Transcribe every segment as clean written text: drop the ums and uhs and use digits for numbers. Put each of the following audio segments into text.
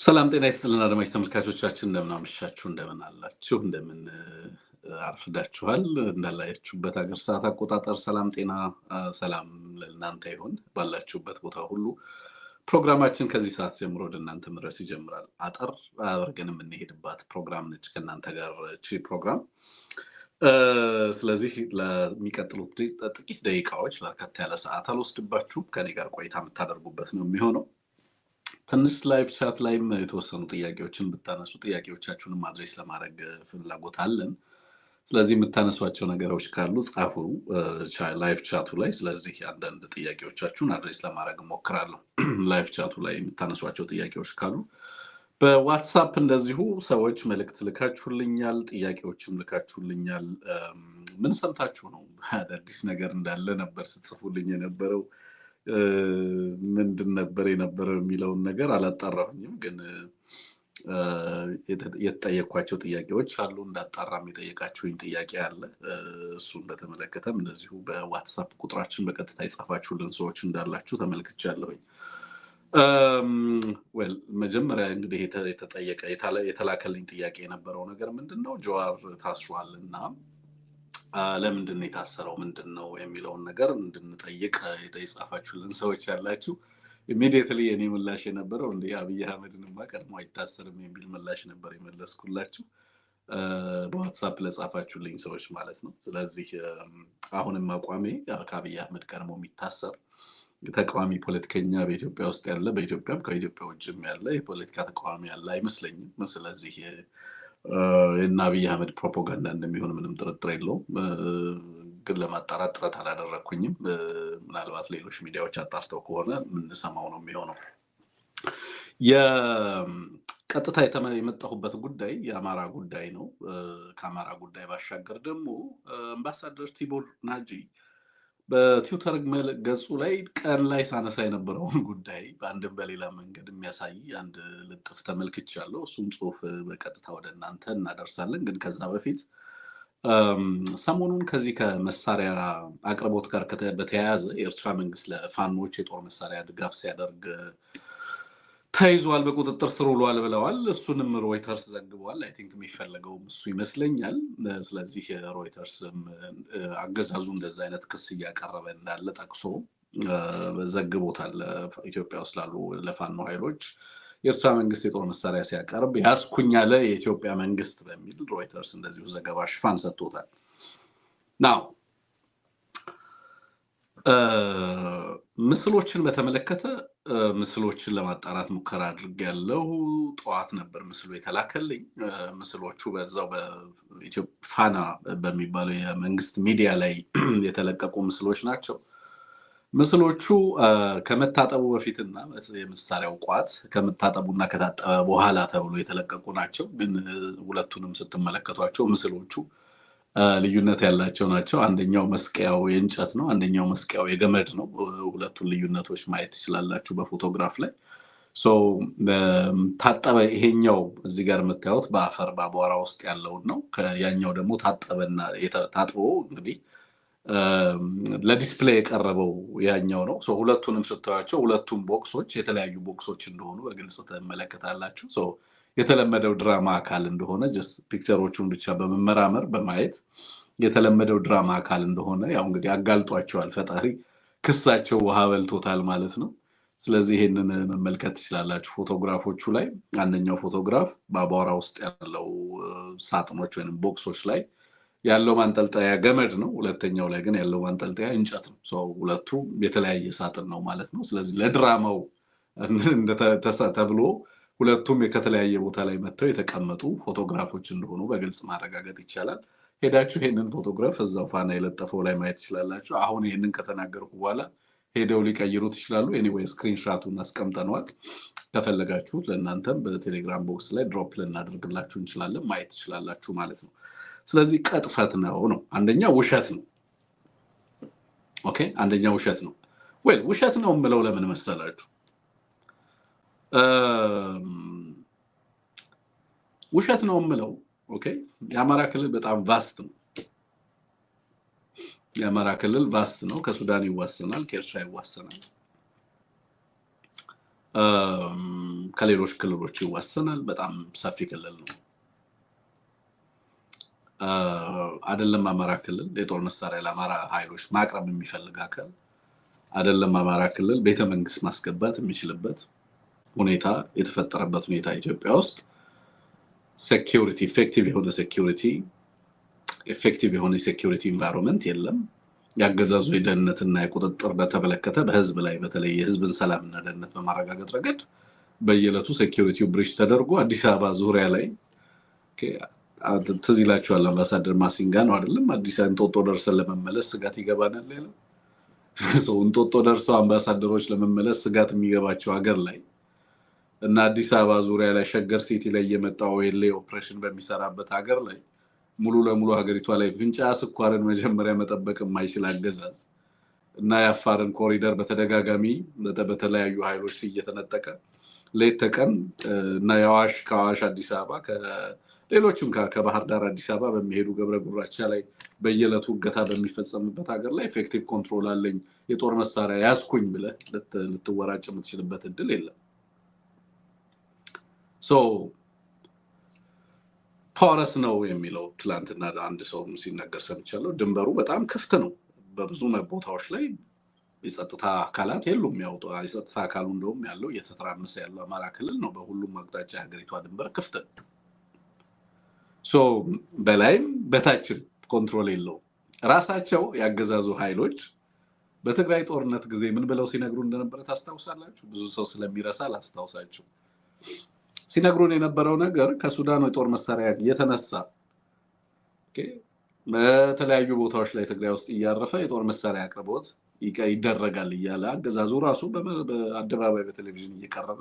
ሰላም ጤና ይስጥልን አድማጭ ተመልካቾቻችን እንደምን አመሻችሁ እንደምን አላችሁ እንደምን አርፍዳችኋል እንዳላያችሁበት ሀገር ሰዓት አቆጣጠር ሰላም ጤና ሰላም ለእናንተ ይሁን ባላችሁበት ቦታ ሁሉ ፕሮግራማችን ከዚህ ሰዓት ጀምሮ ወደ እናንተ መድረስ ይጀምራል አጠር አድርገን የምንሄድባት ፕሮግራም ነች ከእናንተ ጋር እቺ ፕሮግራም ስለዚህ ለሚቀጥሉት ጥቂት ደቂቃዎች ለከታ ያለ ሰዓት አልወስድባችሁ ከኔ ጋር ቆይታ የምታደርጉበት ነው የሚሆነው ትንሽ ላይቭ ቻት ላይም የተወሰኑ ጥያቄዎችን ብታነሱ ጥያቄዎቻችሁንም አድሬስ ለማድረግ ፍላጎት አለን ስለዚህ የምታነሷቸው ነገሮች ካሉ ጻፉ ላይቭ ቻቱ ላይ ስለዚህ አንዳንድ ጥያቄዎቻችሁን አድሬስ ለማድረግ ሞክራለሁ ላይቭ ቻቱ ላይ የምታነሷቸው ጥያቄዎች ካሉ በዋትስአፕ እንደዚሁ ሰዎች መልእክት ልካችሁልኛል ጥያቄዎችም ልካችሁልኛል ምን ሰምታችሁ ነው አዲስ ነገር እንዳለ ነበር ስትጽፉልኝ የነበረው ምንድን ነበር የነበረው የሚለውን ነገር አላጣራሁኝም ግን የተጠየቅኳቸው ጥያቄዎች አሉ እንዳጣራም የጠየቃችሁኝ ጥያቄ አለ እሱን በተመለከተም እንደዚሁ በዋትስአፕ ቁጥራችን በቀጥታ ይጻፋችሁልን ሰዎች እንዳላችሁ ተመልክቻለሁኝ መጀመሪያ እንግዲህ የተጠየቀ የተላከልኝ ጥያቄ የነበረው ነገር ምንድነው ጀዋር ታስሯልና ለምንድን የታሰረው ምንድነው የሚለውን ነገር እንድንጠይቅ የጻፋችሁልን ሰዎች ያላችሁ ኢሚዲየትሊ የኔ ምላሽ የነበረው እንደ አብይ አህመድንማ ቀድሞ አይታሰርም የሚል ምላሽ ነበር የመለስኩላችሁ በዋትስአፕ ለጻፋችሁልኝ ሰዎች ማለት ነው ስለዚህ አሁንም አቋሜ ከአብይ አህመድ ቀድሞ የሚታሰር ተቃዋሚ ፖለቲከኛ በኢትዮጵያ ውስጥ ያለ በኢትዮጵያም ከኢትዮጵያ ውጭም ያለ የፖለቲካ ተቃዋሚ ያለ አይመስለኝም ስለዚህ የአብይ አህመድ ፕሮፓጋንዳ እንደሚሆን ምንም ጥርጥር የለውም ግን ለማጣራት ጥረት አላደረኩኝም ምናልባት ሌሎች ሚዲያዎች አጣርተው ከሆነ ምንሰማው ነው የሚሆነው የቀጥታ የመጣሁበት ጉዳይ የአማራ ጉዳይ ነው ከአማራ ጉዳይ ባሻገር ደግሞ አምባሳደር ቲቦር ናጂ በትዊተር ገጹ ላይ ቀን ላይ ሳነሳ የነበረውን ጉዳይ በአንድም በሌላ መንገድ የሚያሳይ አንድ ልጥፍ ተመልክቻለሁ እሱም ጽሁፍ በቀጥታ ወደ እናንተ እናደርሳለን ግን ከዛ በፊት ሰሞኑን ከዚህ ከመሳሪያ አቅርቦት ጋር በተያያዘ የኤርትራ መንግስት ለፋኖች የጦር መሳሪያ ድጋፍ ሲያደርግ ተይዟል በቁጥጥር ስር ውሏል ብለዋል እሱንም ሮይተርስ ዘግቧል አይ ቲንክ የሚፈልገው እሱ ይመስለኛል ስለዚህ ሮይተርስ አገዛዙ እንደዛ አይነት ክስ እያቀረበ እንዳለ ጠቅሶ ዘግቦታል ኢትዮጵያ ውስጥ ላሉ ለፋኖ ኃይሎች የኤርትራ መንግስት የጦር መሳሪያ ሲያቀርብ ያስኩኛለ የኢትዮጵያ መንግስት በሚል ሮይተርስ እንደዚሁ ዘገባ ሽፋን ሰጥቶታል ናው ምስሎችን በተመለከተ ምስሎችን ለማጣራት ሙከራ አድርጌያለሁ ጠዋት ነበር ምስሉ የተላከልኝ ምስሎቹ በዛው በኢትዮጵያ ፋና በሚባለው የመንግስት ሚዲያ ላይ የተለቀቁ ምስሎች ናቸው ምስሎቹ ከመታጠቡ በፊትና የመሳሪያው ቋት ከመታጠቡና ከታጠበ በኋላ ተብሎ የተለቀቁ ናቸው ግን ሁለቱንም ስትመለከቷቸው ምስሎቹ ልዩነት ያላቸው ናቸው አንደኛው መስቀያው የእንጨት ነው አንደኛው መስቀያው የገመድ ነው ሁለቱን ልዩነቶች ማየት ትችላላችሁ በፎቶግራፍ ላይ ታጠበ ይሄኛው እዚህ ጋር የምታዩት በአፈር በአቧራ ውስጥ ያለው ነው ያኛው ደግሞ ታጠበና ታጥቦ እንግዲህ ለዲስፕሌይ የቀረበው ያኛው ነው ሁለቱንም ስታዩቸው ሁለቱም ቦክሶች የተለያዩ ቦክሶች እንደሆኑ በግልጽ ተመለከታላችሁ የተለመደው ድራማ አካል እንደሆነ just ፒክቸሮቹን ብቻ በመመራመር በማየት የተለመደው ድራማ አካል እንደሆነ ያው እንግዲህ አጋልጧቸዋል ፈጣሪ ክሳቸው ውሃ በልቶታል ማለት ነው ስለዚህ ይሄንን መመልከት ትችላላችሁ ፎቶግራፎቹ ላይ አንደኛው ፎቶግራፍ በአቧራ ውስጥ ያለው ሳጥኖች ወይንም ቦክሶች ላይ ያለው ማንጠልጠያ ገመድ ነው ሁለተኛው ላይ ግን ያለው ማንጠልጠያ እንጨት ነው ሁለቱ የተለያየ ሳጥን ነው ማለት ነው ስለዚህ ለድራማው ተብሎ ሁለቱም ከተለያየ ቦታ ላይ መጥተው የተቀመጡ ፎቶግራፎች እንደሆኑ በግልጽ ማረጋገጥ ይቻላል ሄዳችሁ ይሄንን ፎቶግራፍ እዛው ፋና የለጠፈው ላይ ማየት ይችላልላችሁ አሁን ይሄንን ከተናገርኩ በኋላ ሄደው ሊቀይሩት ይችላሉ ኤኒዌይ ስክሪንሾቱን አስቀምጠናል ከፈለጋችሁ ለእናንተም በቴሌግራም ቦክስ ላይ ድሮፕ ልናደርግላችሁ እንችላለን ማየት ይችላልላችሁ ማለት ነው ስለዚህ ቀጥፈት ነው አንደኛው ውሸት ነው ኦኬ አንደኛው ውሸት ነው ውሸት ነው ምለው ለምን መሰላችሁ ውሸት ነው ምለው ኦኬ የአማራ ክልል በጣም ቫስት ነው የአማራ ክልል ቫስት ነው ከሱዳን ይዋሰናል ከኤርትራ ይዋሰናል ከሌሎች ክልሎች ይወሰናል በጣም ሰፊ ክልል ነው አይደለም አማራ ክልል የጦር መሳሪያ ለአማራ ኃይሎች ማቅረብ የሚፈልግ አካል አይደለም አማራ ክልል ቤተ መንግስት ማስገባት የሚችልበት ሁኔታ የተፈጠረበት ሁኔታ ኢትዮጵያ ውስጥ ሴኩሪቲ ኢፌክቲቭ የሆነ ሴኩሪቲ ኢንቫይሮንመንት የለም ያገዛዙ የደህንነትና የቁጥጥር በተመለከተ በህዝብ ላይ በተለይ የህዝብን ሰላምና ደህንነት በማረጋገጥ ረገድ በየለቱ ሴኩሪቲው ብሪጅ ተደርጎ አዲስ አበባ ዙሪያ ላይ ትዝ ይላችኋል አምባሳደር ማሲንጋ ነው አይደለም አዲስ እንጦጦ ደርሰን ለመመለስ ስጋት ይገባናል ያለው እንጦጦ ደርሰው አምባሳደሮች ለመመለስ ስጋት የሚገባቸው ሀገር ላይ እና አዲስ አበባ ዙሪያ ላይ ሸገር ሲቲ ላይ የመጣው ኤልኤ ኦፕሬሽን በሚሰራበት ሀገር ላይ ሙሉ ለሙሉ ሀገሪቷ ላይ ፍንጫ ስኳርን መጀመሪያ መጠበቅ የማይችል አገዛዝ እና ያፋርን ኮሪደር በተደጋጋሚ በተለያዩ ኃይሎች እየተነጠቀ ሌት ተቀን እና ያዋሽ ከዋሽ አዲስ አበባ ከሌሎችም ከባህር ዳር አዲስ አበባ በሚሄዱ ገብረ ጉራቻ ላይ በየለቱ ገታ በሚፈጸምበት ሀገር ላይ ኢፌክቲቭ ኮንትሮል አለኝ የጦር መሳሪያ ያስኩኝ ብለ ልትወራጭ የምትችልበት እድል የለም ፖረስ ነው የሚለው ትላንትና አንድ ሰው ሲነገር ሰምቻለሁ ድንበሩ በጣም ክፍት ነው በብዙ ቦታዎች ላይ የጸጥታ አካላት የሉም ያውጡ የጸጥታ አካሉ እንደውም ያለው እየተተራመሰ ያለው አማራ ክልል ነው በሁሉም አቅጣጫ ሀገሪቷ ድንበር ክፍት በላይም በታችም ኮንትሮል የለው ራሳቸው ያገዛዙ ኃይሎች በትግራይ ጦርነት ጊዜ ምን ብለው ሲነግሩ እንደነበረ ታስታውሳላችሁ ብዙ ሰው ስለሚረሳ ላስታውሳችሁ ሲነግሩን የነበረው ነገር ከሱዳን የጦር መሳሪያ የተነሳ በተለያዩ ቦታዎች ላይ ትግራይ ውስጥ እያረፈ የጦር መሳሪያ አቅርቦት ይደረጋል እያለ አገዛዙ ራሱ በአደባባይ በቴሌቪዥን እየቀረበ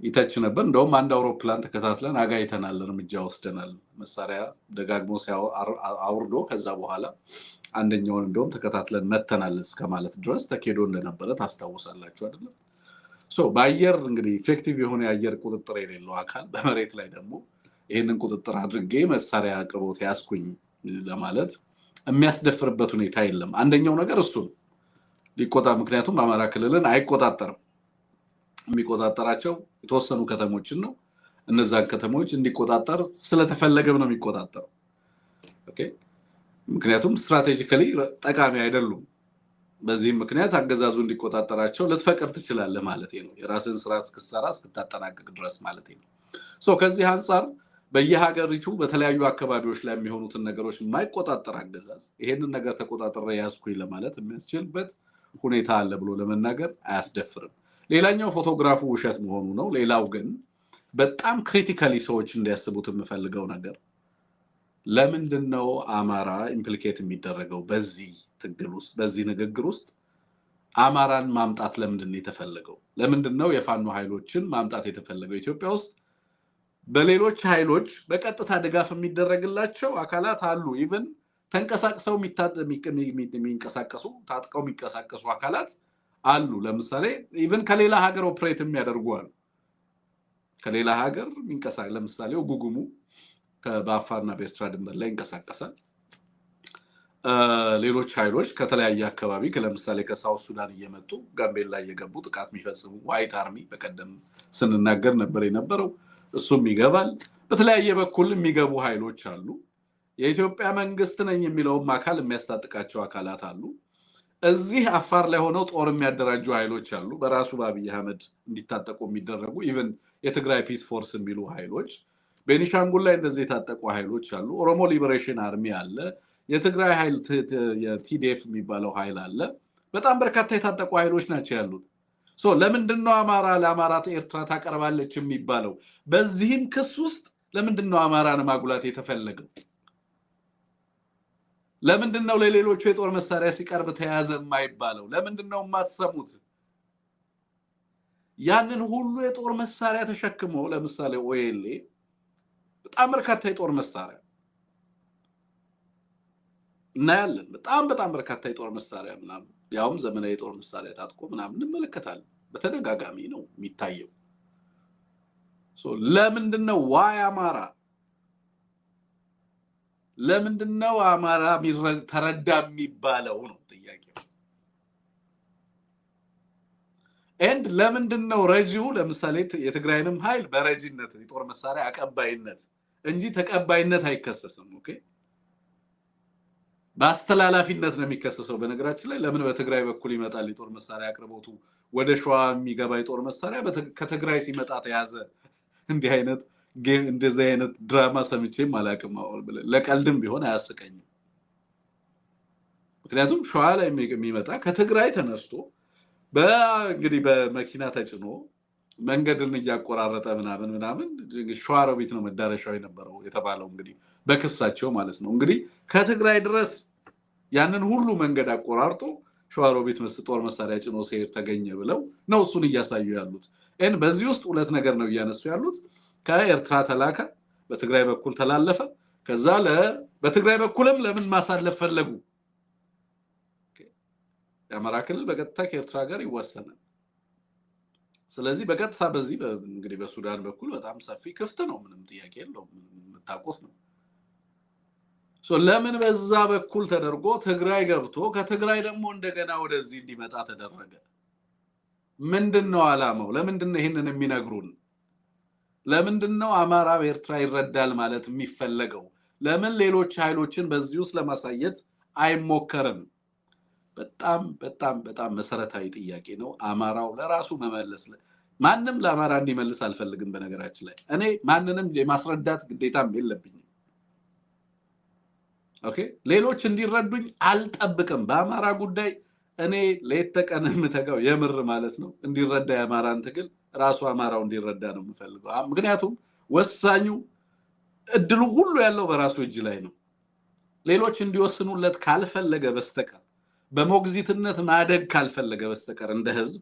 ይተች ነበር እንደውም አንድ አውሮፕላን ተከታትለን አጋይተናል እርምጃ ወስደናል መሳሪያ ደጋግሞ አውርዶ ከዛ በኋላ አንደኛውን እንደውም ተከታትለን መተናል እስከማለት ድረስ ተኬዶ እንደነበረ ታስታውሳላችሁ አይደለም በአየር እንግዲህ ኢፌክቲቭ የሆነ የአየር ቁጥጥር የሌለው አካል በመሬት ላይ ደግሞ ይሄንን ቁጥጥር አድርጌ መሳሪያ አቅርቦት ያስኩኝ ለማለት የሚያስደፍርበት ሁኔታ የለም አንደኛው ነገር እሱ ሊቆጣ ምክንያቱም አማራ ክልልን አይቆጣጠርም የሚቆጣጠራቸው የተወሰኑ ከተሞችን ነው እነዛን ከተሞች እንዲቆጣጠር ስለተፈለገም ነው የሚቆጣጠረው ምክንያቱም ስትራቴጂካሊ ጠቃሚ አይደሉም በዚህም ምክንያት አገዛዙ እንዲቆጣጠራቸው ልትፈቅድ ትችላለህ ማለት ነው የራስን ስራ እስክትሰራ እስክታጠናቅቅ ድረስ ማለት ነው ከዚህ አንፃር በየሀገሪቱ በተለያዩ አካባቢዎች ላይ የሚሆኑትን ነገሮች የማይቆጣጠር አገዛዝ ይሄንን ነገር ተቆጣጥሬ ያስኩኝ ለማለት የሚያስችልበት ሁኔታ አለ ብሎ ለመናገር አያስደፍርም ሌላኛው ፎቶግራፉ ውሸት መሆኑ ነው ሌላው ግን በጣም ክሪቲካሊ ሰዎች እንዲያስቡት የምፈልገው ነገር ለምንድነው አማራ ኢምፕሊኬት የሚደረገው በዚህ ትግል ውስጥ በዚህ ንግግር ውስጥ አማራን ማምጣት ለምንድነው የተፈለገው ለምንድነው የፋኖ ኃይሎችን ማምጣት የተፈለገው ኢትዮጵያ ውስጥ በሌሎች ኃይሎች በቀጥታ ድጋፍ የሚደረግላቸው አካላት አሉ ኢቭን ተንቀሳቅሰው የሚንቀሳቀሱ ታጥቀው የሚንቀሳቀሱ አካላት አሉ ለምሳሌ ኢቭን ከሌላ ሀገር ኦፕሬት የሚያደርጉ አሉ ከሌላ ሀገር የሚንቀሳቀስ ለምሳሌ ጉጉሙ በአፋርና በኤርትራ ድንበር ላይ ይንቀሳቀሳል ሌሎች ኃይሎች ከተለያየ አካባቢ ለምሳሌ ከሳውት ሱዳን እየመጡ ጋምቤላ ላይ የገቡ ጥቃት የሚፈጽሙ ዋይት አርሚ በቀደም ስንናገር ነበር የነበረው እሱም ይገባል በተለያየ በኩል የሚገቡ ኃይሎች አሉ የኢትዮጵያ መንግስት ነኝ የሚለውም አካል የሚያስታጥቃቸው አካላት አሉ እዚህ አፋር ላይ ሆነው ጦር የሚያደራጁ ኃይሎች አሉ በራሱ በአብይ አህመድ እንዲታጠቁ የሚደረጉ ኢቭን የትግራይ ፒስ ፎርስ የሚሉ ኃይሎች ቤኒሻንጉል ላይ እንደዚህ የታጠቁ ኃይሎች አሉ ኦሮሞ ሊበሬሽን አርሚ አለ የትግራይ ኃይል የቲዲኤፍ የሚባለው ኃይል አለ በጣም በርካታ የታጠቁ ኃይሎች ናቸው ያሉት ለምንድነው አማራ ለአማራ ኤርትራ ታቀርባለች የሚባለው በዚህም ክስ ውስጥ ለምንድነው አማራን ማጉላት የተፈለገው ለምንድነው ለሌሎቹ የጦር መሳሪያ ሲቀርብ ተያዘ የማይባለው ለምንድነው ማትሰሙት ያንን ሁሉ የጦር መሳሪያ ተሸክሞ ለምሳሌ ኦኤልኤ በጣም በርካታ የጦር መሳሪያ እናያለን በጣም በርካታ የጦር መሳሪያ ምናምን ያውም ዘመናዊ የጦር መሳሪያ ታጥቆ ምናምን እንመለከታለን በተደጋጋሚ ነው የሚታየው ለምንድነው ዋይ አማራ ለምንድነው አማራ ተረዳ የሚባለው ነው ጥያቄው ኤንድ ለምንድነው ረጂው ለምሳሌ የትግራይንም ኃይል በረጂነት የጦር መሳሪያ አቀባይነት እንጂ ተቀባይነት አይከሰስም ኦኬ በአስተላላፊነት ነው የሚከሰሰው በነገራችን ላይ ለምን በትግራይ በኩል ይመጣል የጦር መሳሪያ አቅርቦቱ ወደ ሸዋ የሚገባ የጦር መሳሪያ ከትግራይ ሲመጣ ተያዘ እንዲህ አይነት እንደዚህ አይነት ድራማ ሰምቼም አላቅም ለቀልድም ቢሆን አያስቀኝም ምክንያቱም ሸዋ ላይ የሚመጣ ከትግራይ ተነስቶ በእንግዲህ በመኪና ተጭኖ መንገድን እያቆራረጠ ምናምን ሸዋሮቢት ነው መዳረሻው የነበረው የተባለው እንግዲህ በክሳቸው ማለት ነው እንግዲህ ከትግራይ ድረስ ያንን ሁሉ መንገድ አቆራርጦ ሸዋሮቢት ጦር መሳሪያ ጭኖ ሲሄድ ተገኘ ብለው ነው እሱን እያሳዩ ያሉት እን በዚህ ውስጥ ሁለት ነገር ነው እያነሱ ያሉት ከኤርትራ ተላከ በትግራይ በኩል ተላለፈ ከዛ በትግራይ በኩልም ለምን ማሳለፍ ፈለጉ የአማራ ክልል በቀጥታ ከኤርትራ ጋር ይዋሰናል ስለዚህ በቀጥታ በዚህ እንግዲህ በሱዳን በኩል በጣም ሰፊ ክፍት ነው ምንም ጥያቄ የለውም መታቆስ ነው ለምን በዛ በኩል ተደርጎ ትግራይ ገብቶ ከትግራይ ደግሞ እንደገና ወደዚህ እንዲመጣ ተደረገ ምንድነው አላማው ለምንድነው ይሄንን የሚነግሩን ለምንድነው አማራ በኤርትራ ይረዳል ማለት የሚፈለገው ለምን ሌሎች ኃይሎችን በዚህ ውስጥ ለማሳየት አይሞከርም በጣም መሰረታዊ ጥያቄ ነው አማራው ለራሱ መመለስ ማንንም ለአማራ እንዲመልስ አልፈልግም በነገራችን ላይ እኔ ማንንም የማስረዳት ግዴታም የለብኝም ኦኬ ሌሎች እንዲረዱኝ አልጠብቅም በአማራ ጉዳይ እኔ ለየተቀን የምተጋው የምር ማለት ነው እንዲረዳ የአማራን ትግል ራሱ አማራው እንዲረዳ ነው የምፈልገው ምክንያቱም ወሳኙ እድሉ ሁሉ ያለው በራሱ እጅ ላይ ነው ሌሎች እንዲወስኑለት ካልፈለገ በስተቀር በሞግዚትነት ማደግ ካልፈለገ በስተቀር እንደ ህዝብ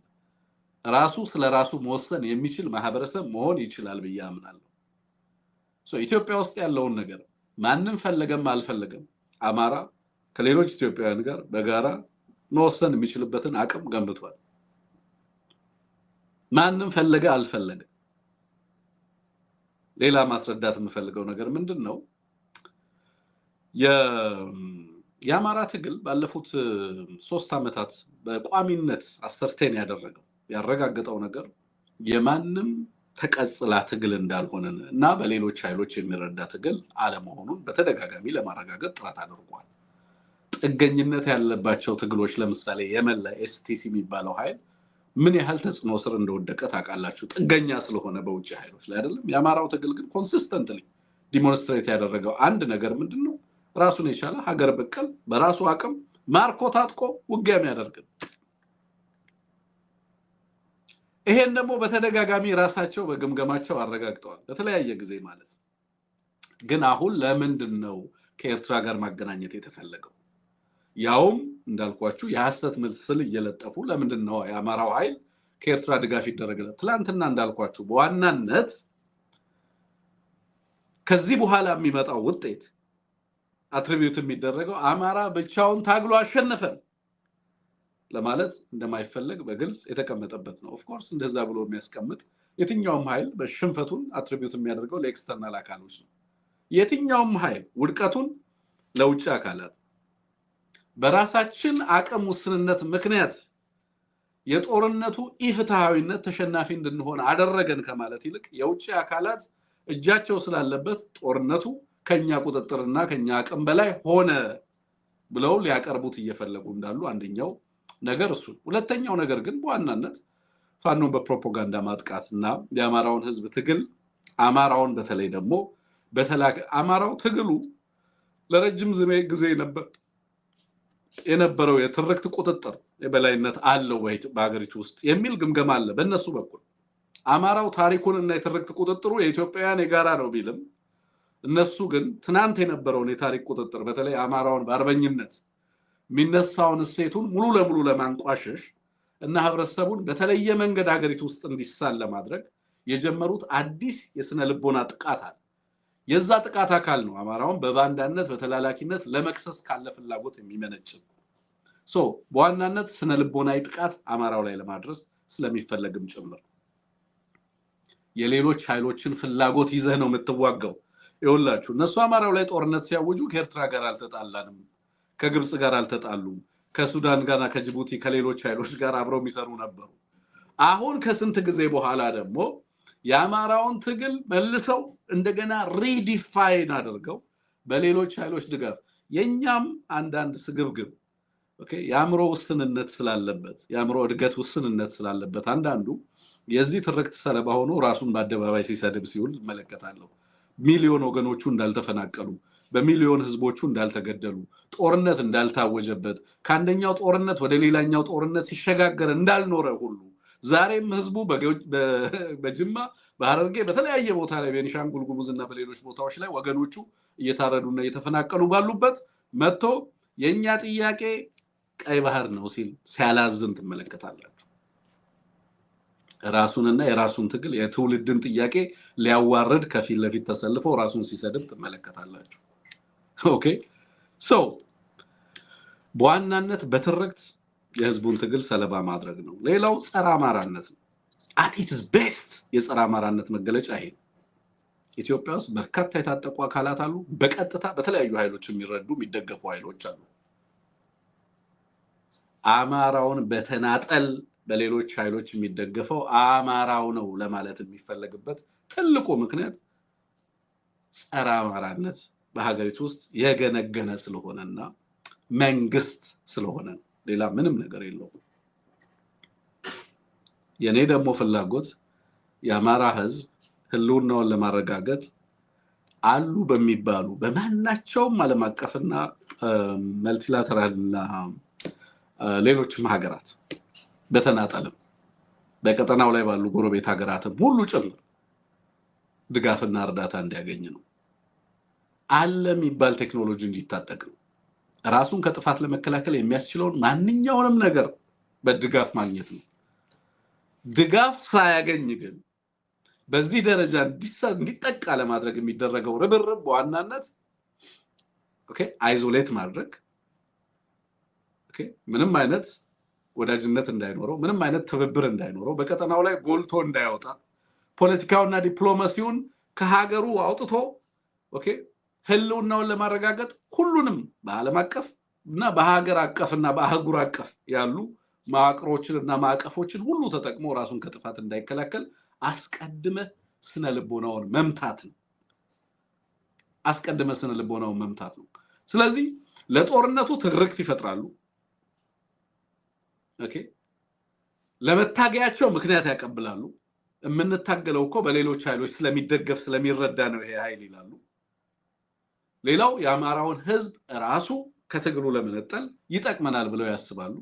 ራሱ ስለራሱ መወሰን የሚችል ማህበረሰብ መሆን ይችላል በያምናለሁ ኢትዮጵያ ውስጥ ያለውን ነገር ማንንም ፈለገም አልፈለገም አማራ ከሌሎች ኢትዮጵያውያን ጋር በጋራ መወሰን የሚችልበትን አቅም ገንብቷል ማንንም ፈለገ አልፈለገ ሌላ ማስረዳት የምፈልገው ነገር ምንድነው የአማራ ትግል ባለፉት 3 አመታት በቋሚነት አሰርቴን ያረጋገጠው ነገር የማንም ተቀጽላ ትግል እንዳልሆነ እና በሌሎች ኃይሎች የሚረዳ ትግል አለመሆኑን በተደጋጋሚ ለማረጋገጥ ጥረት አድርጓል ጥገኝነት ያለባቸው ትግሎች ለምሳሌ የመላ ኤስቲሲ የሚባለው ኃይል ምን ያህል ተጽዕኖ ስር እንደወደቀ ታውቃላችሁ ጥገኛ ስለሆነ በውጭ ኃይሎች ላይ አይደለም የአማራው ትግል ግን ኮንሲስተንትሊ ዲሞንስትሬት ያደረገው አንድ ነገር ምንድነው ራሱን የቻለ ሀገር በቀል በራሱ አቅም ማርኮ ታጥቆ ውጊያም ያደርጋል ይሄን ደግሞ በተደጋጋሚ ራሳቸው በግምገማቸው አረጋግጠዋል በተለያየ ጊዜ ማለት ግን አሁን ለምንድነው ከኤርትራ ጋር ማገናኘት የተፈለገው ያውም እንዳልኳችሁ የሐሰት ምስል እየለጠፉ ለምንድነው የአማራው ኃይል ከኤርትራ ድጋፍ ይደረጋል ትላንትና እንዳልኳችሁ በዋናነት ከዚህ በኋላ የሚመጣው ውጤት አትሪቢዩት የሚደረገው አማራ ብቻውን ታግሎ አሸነፈ ለማለት እንደማይፈልግ በግልጽ የተቀመጠበት ነው ኦፍ ኮርስ እንደዛ ብሎ የሚያስቀምጥ የትኛውም ኃይል በሽንፈቱን አትሪቢዩት የሚያደርገው ለኤክስተርናል አካሎች ነው የትኛውም ኃይል ውድቀቱን ለውጭ አካላት በራሳችን አቅም ውስንነት ምክንያት የጦርነቱ ኢፍትሃዊነት ተሸናፊ እንድንሆን አደረገን ከማለት ይልቅ የውጭ አካላት እጃቸው ስላለበት ጦርነቱ ከኛ ቁጥጥርና ከኛ አቅም በላይ ሆነ ብለው ሊያቀርቡት እየፈለጉ እንዳሉ አንደኛው ነገር እሱ ሁለተኛው ነገር ግን በዋናነት ፋኖ በፕሮፓጋንዳ ማጥቃትና የአማራውን ህዝብ ትግል አማራውን በተለይ ደግሞ አማራው ትግሉ ለረጅም ጊዜ የነበረው የትርክት ቁጥጥር የበላይነት አለው ወይ በአገሪቱ ውስጥ የሚል ግምገማ አለ በእነሱ በኩል አማራው ታሪኩንና የትርክት ቁጥጥሩ የኢትዮጵያውያን የጋራ ነው ቢልም እነሱ ግን ትናንት የነበረውን የታሪክ ቁጥጥር በተለይ አማራውን በአርበኝነት ሚነሳውን እሴቱን ሙሉ ለሙሉ ለማንቋሸሽ እና ህብረተሰቡን በተለየ መንገድ አገሪቱ ውስጥ እንዲሳል ለማድረግ የጀመሩት አዲስ የስነ ልቦና ጥቃት አለ የዛ ጥቃት አካል ነው አማራውን በባንዳነት በተላላኪነት ለመክሰስ ካለ ፍላጎት የሚመነጭ በዋናነት ስነ ልቦናዊ ጥቃት አማራው ላይ ለማድረስ ስለሚፈለግም ጭምር የሌሎች ኃይሎችን ፍላጎት ይዘህ ነው የምትዋጋው ይወላችሁ እነሱ አማራው ላይ ጦርነት ሲያውጁ ከኤርትራ ጋር አልተጣላንም ከግብጽ ጋር አልተጣሉም ከሱዳን ጋርና ከጅቡቲ ከሌሎች ኃይሎች ጋር አብረው የሚሰሩ ነበሩ አሁን ከስንት ጊዜ በኋላ ደግሞ የአማራውን ትግል መልሰው እንደገና ሪዲፋይን አድርገው በሌሎች ኃይሎች ድጋፍ የኛም አንዳንድ ስግብግብ ኦኬ የአእምሮ ውስንነት ስላለበት የአእምሮ እድገት ውስንነት ስላለበት አንዳንዱ የዚህ ትርክት ሰለባ ሆኖ ራሱን በአደባባይ ሲሰድብ ሲውል መለከታለሁ ሚሊዮን ወገኖቹ እንዳልተፈናቀሉ በሚሊዮን ህዝቦቹ እንዳልተገደሉ ጦርነት እንዳልታወጀበት ከአንደኛው ጦርነት ወደ ሌላኛው ጦርነት ሲሸጋገር እንዳልኖረ ሁሉ ዛሬም ህዝቡ በጅማ በሐረርጌ በተለያየ ቦታ ላይ በቤኒሻንጉል ጉሙዝና በሌሎች ቦታዎች ላይ ወገኖቹ እየታረዱና እየተፈናቀሉ ባሉበት መጥቶ የኛ ጥያቄ ቀይ ባህር ነው ሲል ሲያላዝን ትመለከታላችሁ ራሱንና የራሱን ትግል የትውልድን ጥያቄ ሊያዋርድ ከፊት ለፊት ተሰልፎ ራሱን ሲሰድብ ትመለከታላችሁ ኦኬ ሶ በዋናነት በትርክት የህዝቡን ትግል ሰለባ ማድረግ ነው ሌላው ጸረ አማራነት ነው at its best የጸረ አማራነት መገለጫ ይሄ ኢትዮጵያ ውስጥ በርካታ የታጠቁ አካላት አሉ በቀጥታ በተለያዩ ኃይሎች የሚረዱ የሚደገፉ ኃይሎች አሉ አማራውን በተናጠል በሌሎች ኃይሎች የሚደገፈው አማራው ነው ለማለት የሚፈልግበት ትልቁ ምክንያት ጸረ አማራነት በሀገሪቱ ውስጥ የገነገነ ስለሆነና መንግስት ስለሆነ ሌላ ምንም ነገር የለውም የኔ ደግሞ ፍላጎት የአማራ ህዝብ ህልውናውን ለማረጋገጥ አሉ በሚባሉ በማናቸውም ዓለም አቀፍና መልቲላተራልና ሌሎችም ሀገራት በተናጠለም በቀጠናው ላይ ባሉ ጎረቤት ሀገራትም ሁሉ ጭምር ድጋፍና እርዳታ እንዲያገኝ ነው አለ የሚባል ቴክኖሎጂ እንዲታጠቅ ነው ራሱን ከጥፋት ለመከላከል የሚያስችለውን ማንኛውንም ነገር በድጋፍ ማግኘት ነው ድጋፍ ሳያገኝ ግን በዚህ ደረጃ እንዲጠቃ ለማድረግ የሚደረገው ርብርብ በዋናነት ኦኬ አይዞሌት ማድረግ ኦኬ ምንም አይነት ወዳጅነት እንዳይኖረው ምንም አይነት ትብብር እንዳይኖረው በቀጠናው ላይ ጎልቶ እንዳይወጣ ፖለቲካውና ዲፕሎማሲውን ከሀገሩ አውጥቶ ኦኬ ህልውናውን ለማረጋገጥ ሁሉንም በዓለም አቀፍ እና በሀገር አቀፍና በአህጉር አቀፍ ያሉ ማዕቀፎችንና ማዕቀፎችን ሁሉ ተጠቅሞ ራሱን ከጥፋት እንዳይከላከል አስቀድመ ስነ ልቦናውን መምታት ነው አስቀድመ ስነ ልቦናውን መምታት ነው ስለዚህ ለጦርነቱ ትርክት ይፈጥራሉ ኦኬ ለመታገያቸው ምክንያት ያቀብላሉ የምንታገለው እኮ በሌሎች ኃይሎች ስለሚደገፍ ስለሚረዳ ነው ይሄ ኃይል ይላሉ ሌላው የአማራውን ህዝብ ራሱ ከትግሉ ለመነጠል ይጠቅመናል ብለው ያስባሉ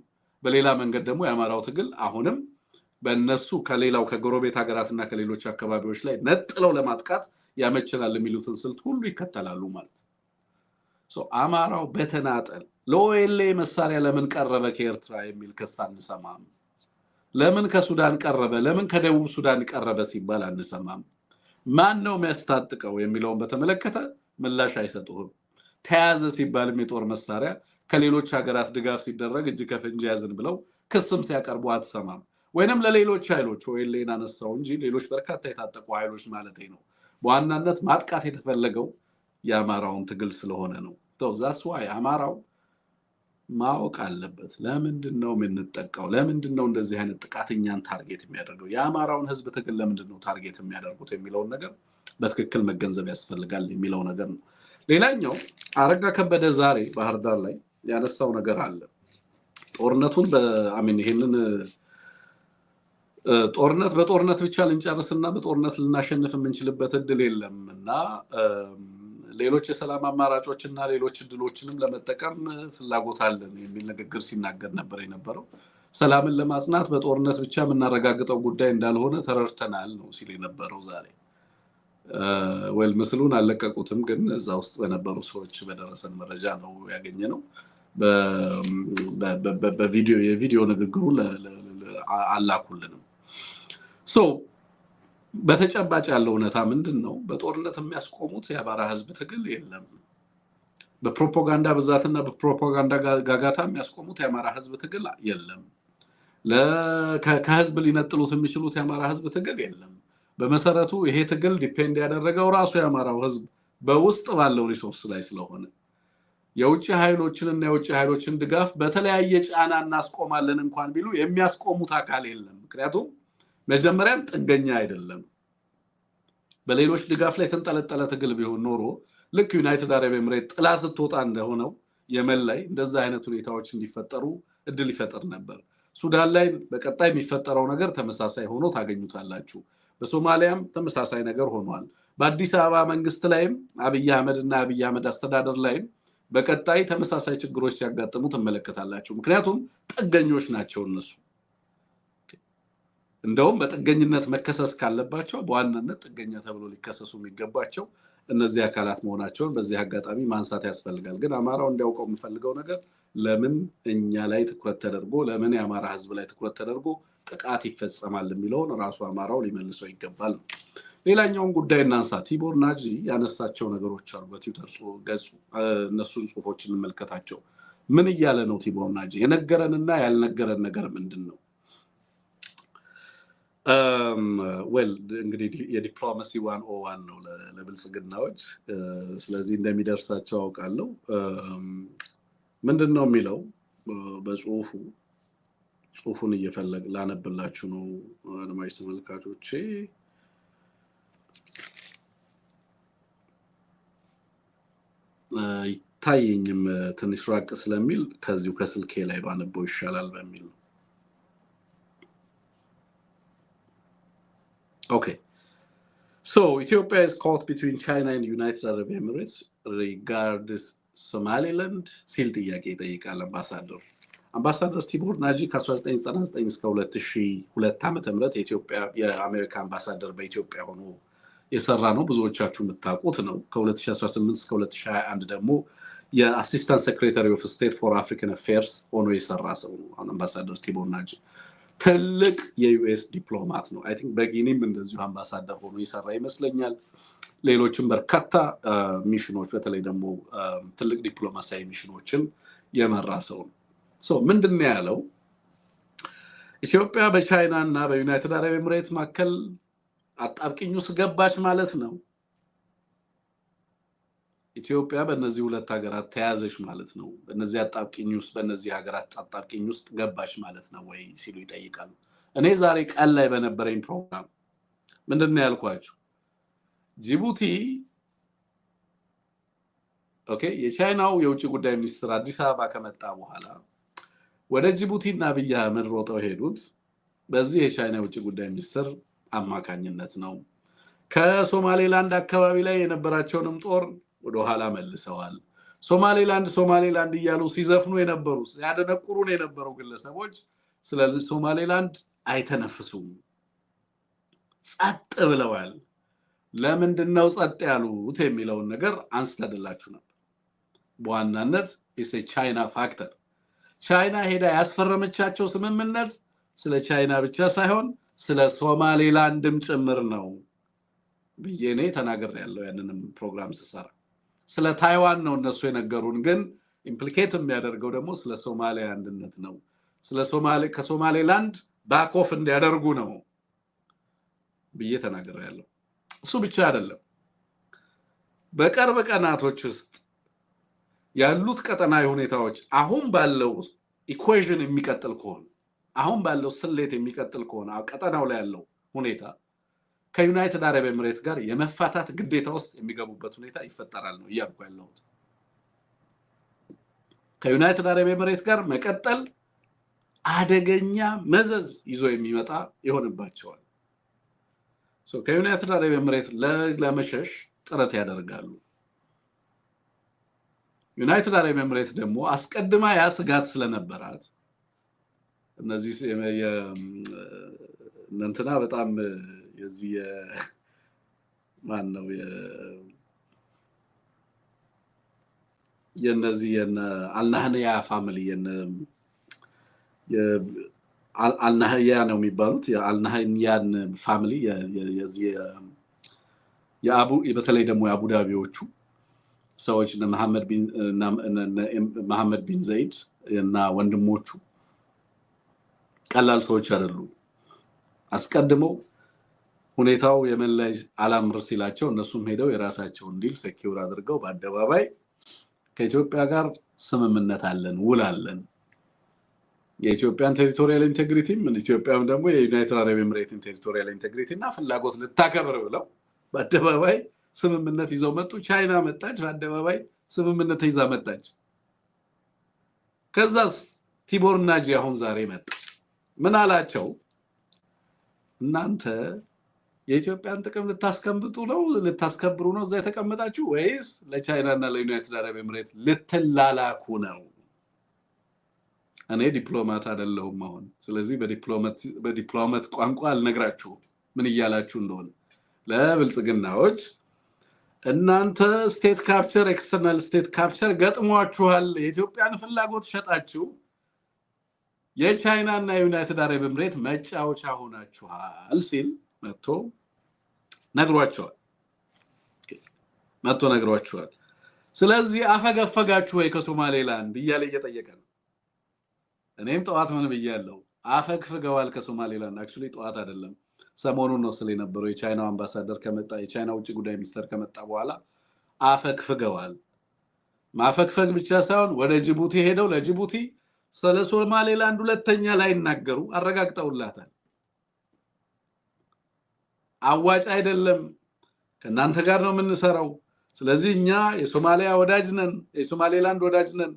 በሌላ መንገድ ደግሞ የአማራው ትግል አሁንም በእነሱ ከሌላው ከጎረቤት ሀገራትና ከሌሎች አካባቢዎች ላይ ነጥለው ለማጥቃት ያመችላል የሚሉትን ስልት ሁሉ ይከተላሉ ማለት ሶ አማራው በተናጠል ለኦኤልኤ መሳሪያ ለምን ቀረበ ከኤርትራ የሚል ክስ አንሰማም ለምን ከሱዳን ቀረበ ለምን ከደቡብ ሱዳን ቀረበ ሲባል አንሰማም ማን ነው የሚያስታጥቀው የሚለውን በተመለከተ ምላሽ አይሰጡም ተያዘ ሲባልም የጦር መሳሪያ ከሌሎች ሀገራት ድጋፍ ሲደረግ እጅ ከፍንጅ ያዝን ብለው ክስም ሲያቀርቡ አትሰማም ወይንም ለሌሎች ኃይሎች ኦኤልኤን አነሳው እንጂ ሌሎች በርካታ የታጠቁ ኃይሎች ማለት ነው በዋናነት ማጥቃት የተፈለገው የአማራውን ትግል ስለሆነ ነው that's why አማራው ማወቅ አለበት ለምንድነው የምንጠቃው ለምንድነው እንደዚህ አይነት ጥቃተኛን ታርጌት የሚያደርገው የአማራውን ህዝብ ትግል ለምንድነው ታርጌት የሚያደርጉት የሚለው ነገር በትክክል መገንዘብ ያስፈልጋል የሚለው ነገር ነው ሌላኛው አረጋ ከበደ ዛሬ ባህር ዳር ላይ ያነሳው ነገር አለ ጦርነቱን በአሚን ይሄንን ጦርነት በጦርነት ብቻ ልንጨርስና በጦርነት ልናሸንፍ የምንችልበት እድል የለምና ሌሎች የሰላም አማራጮችና ሌሎች እድሎችንም ለመጠቀም ፍላጎት አለን የሚል ንግግር ሲናገር ነበር የነበረው ሰላምን ለማጽናት በጦርነት ብቻ የምናረጋግጠው ጉዳይ እንዳልሆነ ተረድተናል ነው ሲል የነበረው ዛሬ ወል ምስሉን አለቀቁትም ግን እዛ ውስጥ በነበሩ ሰዎች በደረሰን መረጃ ነው ያገኘነው በቪዲዮ የቪዲዮ ንግግሩ አላኩልንም ሶ በተጨባጭ ያለው ሁኔታ ምንድነው በጦርነት የሚያስቆሙት የአማራ ህዝብ ትግል የለም በፕሮፓጋንዳ ብዛትና በፕሮፓጋንዳ ጋጋታ የሚያስቆሙት የአማራ ህዝብ ትግል የለም ከህዝብ ሊነጥሉት የሚችሉት የአማራ ህዝብ ትግል የለም በመሰረቱ ይሄ ትግል ዲፔንድ ያደረገው ራሱ የአማራው ህዝብ በውስጥ ባለው ሪሶርስ ላይ ስለሆነ የውጭ ኃይሎችንና የውጭ ኃይሎችን ድጋፍ በተለያየ ጫና እናስቆማለን እንኳን ቢሉ የሚያስቆሙት አካል የለም ምክንያቱም መጀመሪያም ጥገኛ አይደለም በሌሎች ድጋፍ ላይ ተንጠለጠለ ትግል ቢሆን ኖሮ ልክ ዩናይትድ አረብ ኤምሬት ጥላ ስትወጣ እንደሆነው የመን ላይ እንደዛ አይነት ሁኔታዎች እንዲፈጠሩ እድል ይፈጠር ነበር ሱዳን ላይ በቀጣይ የሚፈጠረው ነገር ተመሳሳይ ሆኖ ታገኙታላችሁ በሶማሊያም ተመሳሳይ ነገር ሆኗል በአዲስ አበባ መንግስት ላይም አብይ አህመድና አብይ አህመድ አስተዳደር ላይም በቀጣይ ተመሳሳይ ችግሮች ሲያጋጥሙ ተመለከታላችሁ ምክንያቱም ጥገኞች ናቸው እነሱ እንደውም በጥገኝነት መከሰስ ካለባቸው በዋናነት ጥገኛ ተብሎ ሊከሰሱ የሚገባቸው እነዚህ አካላት መሆናቸውን በዚህ አጋጣሚ ማንሳት ያስፈልጋል ግን አማራው እንዲያውቀው የምፈልገው ነገር ለምን እኛ ላይ ትኩረት ተደርጎ ለምን የአማራ ህዝብ ላይ ትኩረት ተደርጎ ጥቃት ይፈጸማል የሚለውን ራሱ አማራው ሊመልሰው ይገባል ሌላኛውን ጉዳይ እናንሳ ቲቦር ናጂ ያነሳቸው ነገሮች አሉ በትዊተር ገጹ እነሱን ጽሁፎች እንመልከታቸው ምን እያለ ነው ቲቦር ናጂ የነገረንና ያልነገረን ነገር ምንድነው well እንግዲህ የዲፕሎማሲ 101 ነው ለብልጽግናዎች ስለዚህ እንደሚደርሳቸው አውቃለሁ ምንድነው የሚለው ጽሁፉን እየፈለግ ላነብላችሁ ነው አድማጭ ተመልካቾቼ ይታየኝም ትንሽ ራቅ ስለሚል ከዚሁ ከስልኬ ላይ ባነበው ይሻላል በሚል Okay. So Ethiopia is caught between China and United Arab Emirates regarding Somaliland ሲል ጥያቄ ይጠይቃል አምባሳደር ቲቦር ናጂ ከ1999 እስከ 2002 ዓመተ ምህረት የአሜሪካ አምባሳደር በኢትዮጵያ ሆኖ የሰራ ነው ብዙዎቻችሁ የምታውቁት ነው ከ2018 እስከ 2021 ደግሞ የአሲስታንት ሴክሬታሪ ኦፍ ስቴት ፎር አፍሪካን አፌርስ ሆኖ የሰራ ሰው ነው አምባሳደር ቲቦር ናጂ ትልቅ የዩኤስ ዲፕሎማት ነው አይ ቲንክ በጊኒም እንደዚሁ አምባሳደር ሆኖ ይሰራ ይመስለኛል ሌሎችም በርካታ ሚሽኖች በተለይ ደግሞ ትልቅ ዲፕሎማሲያዊ ሚሽኖችን የመራ ሰው ነው ሶ ምንድነው ያለው ኢትዮጵያ በቻይና እና በዩናይትድ አረብ ኤምሬት ማከል አጣብቂኝ ውስጥ ገባች ማለት ነው ኢትዮጵያ በእነዚህ ሁለት ሀገራት ተያዘች ማለት ነው በእነዚህ አጣብቂኝ ውስጥ በእነዚህ ሀገራት አጣብቂኝ ውስጥ ገባች ማለት ነው ወይ ሲሉ ይጠይቃሉ እኔ ዛሬ ቃል ላይ በነበረኝ ፕሮግራም ምንድነው ያልኳችሁ ጅቡቲ ኦኬ የቻይናው የውጭ ጉዳይ ሚኒስትር አዲስ አበባ ከመጣ በኋላ ወደ ጅቡቲና አብይ አህመድ ሮጠው ሄዱት በዚህ የቻይና የውጭ ጉዳይ ሚኒስትር አማካኝነት ነው ከሶማሌላንድ አካባቢ ላይ የነበራቸውንም ጦር ወደ ኋላ መልሰዋል ሶማሌላንድ እያሉ ሲዘፍኑ የነበሩ ያደነቁሩን የነበሩ ግለሰቦች ስለዚህ ሶማሌላንድ አይተነፍሱም ጸጥ ብለዋል ለምንድነው ጸጥ ያሉት የሚለውን ነገር አንስተደላችሁ ነበር በዋናነት ቻይና ፋክተር ቻይና ሄዳ ያስፈረመቻቸው ስምምነት ስለ ቻይና ብቻ ሳይሆን ስለ ሶማሌላንድም ጭምር ነው ብዬኔ ተናግሬያለሁ ያንንም ፕሮግራም ስሰራ ስለ ታይዋን ነው እነሱ የነገሩን ግን ኢምፕሊኬት የሚያደርገው ደግሞ ስለ ሶማሊያ አንድነት ነው ስለ ከሶማሌላንድ ባክ ኦፍ እንዲያደርጉ ነው ብዬ ተናግሬያለሁ እሱ ብቻ አይደለም በቅርብ ቀናቶች ውስጥ ያሉት ቀጠናዊ ሁኔታዎች አሁን ባለው ኢኩዌሽን የሚቀጥል ከሆነ አሁን ባለው ስሌት የሚቀጥል ከሆነ ቀጠናው ላይ ያለው ሁኔታ ከዩናይትድ አረብ ኤምሬት ጋር የመፋታት ግዴታ ውስጥ የሚገቡበት ሁኔታ ይፈጠራል ነው እያልኩ ያለሁት ከዩናይትድ አረብ ኤምሬት ጋር መቀጠል አደገኛ መዘዝ ይዞ የሚመጣ ይሆንባቸዋል ከዩናይትድ አረብ ኤምሬት ለመሸሽ ጥረት ያደርጋሉ ዩናይትድ አረብ ኤምሬት ደግሞ አስቀድማ ያ ስጋት ስለነበራት እነዚህ እንትና በጣም የዚህ ማን ነው የነዚህ አልናህያ ፋሚሊ አልናህያ ነው የሚባሉት የአልናህያን ፋሚሊ የዚህ በተለይ ደግሞ የአቡዳቢዎቹ ሰዎች መሐመድ ቢን ዘይድ እና ወንድሞቹ ቀላል ሰዎች አይደሉም አስቀድመው ሁኔታው የመን ላይ አላምር ሲላቸው እነሱም ሄደው የራሳቸውን ዲል ሴኪዩር አድርገው በአደባባይ ከኢትዮጵያ ጋር ስምምነት አለን ውል አለን የኢትዮጵያን ቴሪቶሪያል ኢንቴግሪቲ ምን ኢትዮጵያም ደግሞ የዩናይትድ አረብ ኤሚሬትን ቴሪቶሪያል ኢንቴግሪቲ እና ፍላጎት ልታከብር ብለው በአደባባይ ስምምነት ይዘው መጡ። ቻይና መጣች፣ በአደባባይ ስምምነት ይዛ መጣች። ከዛስ ቲቦር ናጂ አሁን ዛሬ መጣ። ምን አላቸው? እናንተ የኢትዮጵያን ጥቅም ልታስከብጡ ነው ልታስከብሩ ነው እዛ የተቀመጣችሁ ወይስ ለቻይና እና ለዩናይትድ አረብ ኤሚሬት ልትላላኩ ነው? እኔ ዲፕሎማት አይደለሁም አሁን። ስለዚህ በዲፕሎማት ቋንቋ አልነግራችሁም ምን እያላችሁ እንደሆነ። ለብልጽግናዎች እናንተ ስቴት ካፕቸር ኤክስተርናል ስቴት ካፕቸር ገጥሟችኋል፣ የኢትዮጵያን ፍላጎት ሸጣችሁ የቻይና እና ዩናይትድ አረብ ኤሚሬት መጫወቻ ሆናችኋል ሲል መጥቶ ነግሯችኋል። ስለዚህ አፈገፈጋችሁ ወይ ከሶማሌላንድ እያለ እየጠየቀ ነው። እኔም ጠዋት ምን ብያለሁ? አፈግፍገዋል ከሶማሌላንድ። አክቹሊ ጠዋት አይደለም ሰሞኑን ነው ስለነበረው የቻይናው አምባሳደር ከመጣ የቻይና ውጭ ጉዳይ ሚኒስተር ከመጣ በኋላ አፈግፍገዋል። ማፈግፈግ ብቻ ሳይሆን ወደ ጅቡቲ ሄደው ለጅቡቲ ስለ ሶማሌላንድ ሁለተኛ ላይ እናገሩ አረጋግጠውላታል። አዋጭ አይደለም፣ ከናንተ ጋር ነው የምንሰራው፣ ስለዚህ እኛ የሶማሊያ ወዳጅ ነን፣ የሶማሌላንድ ወዳጅ ነን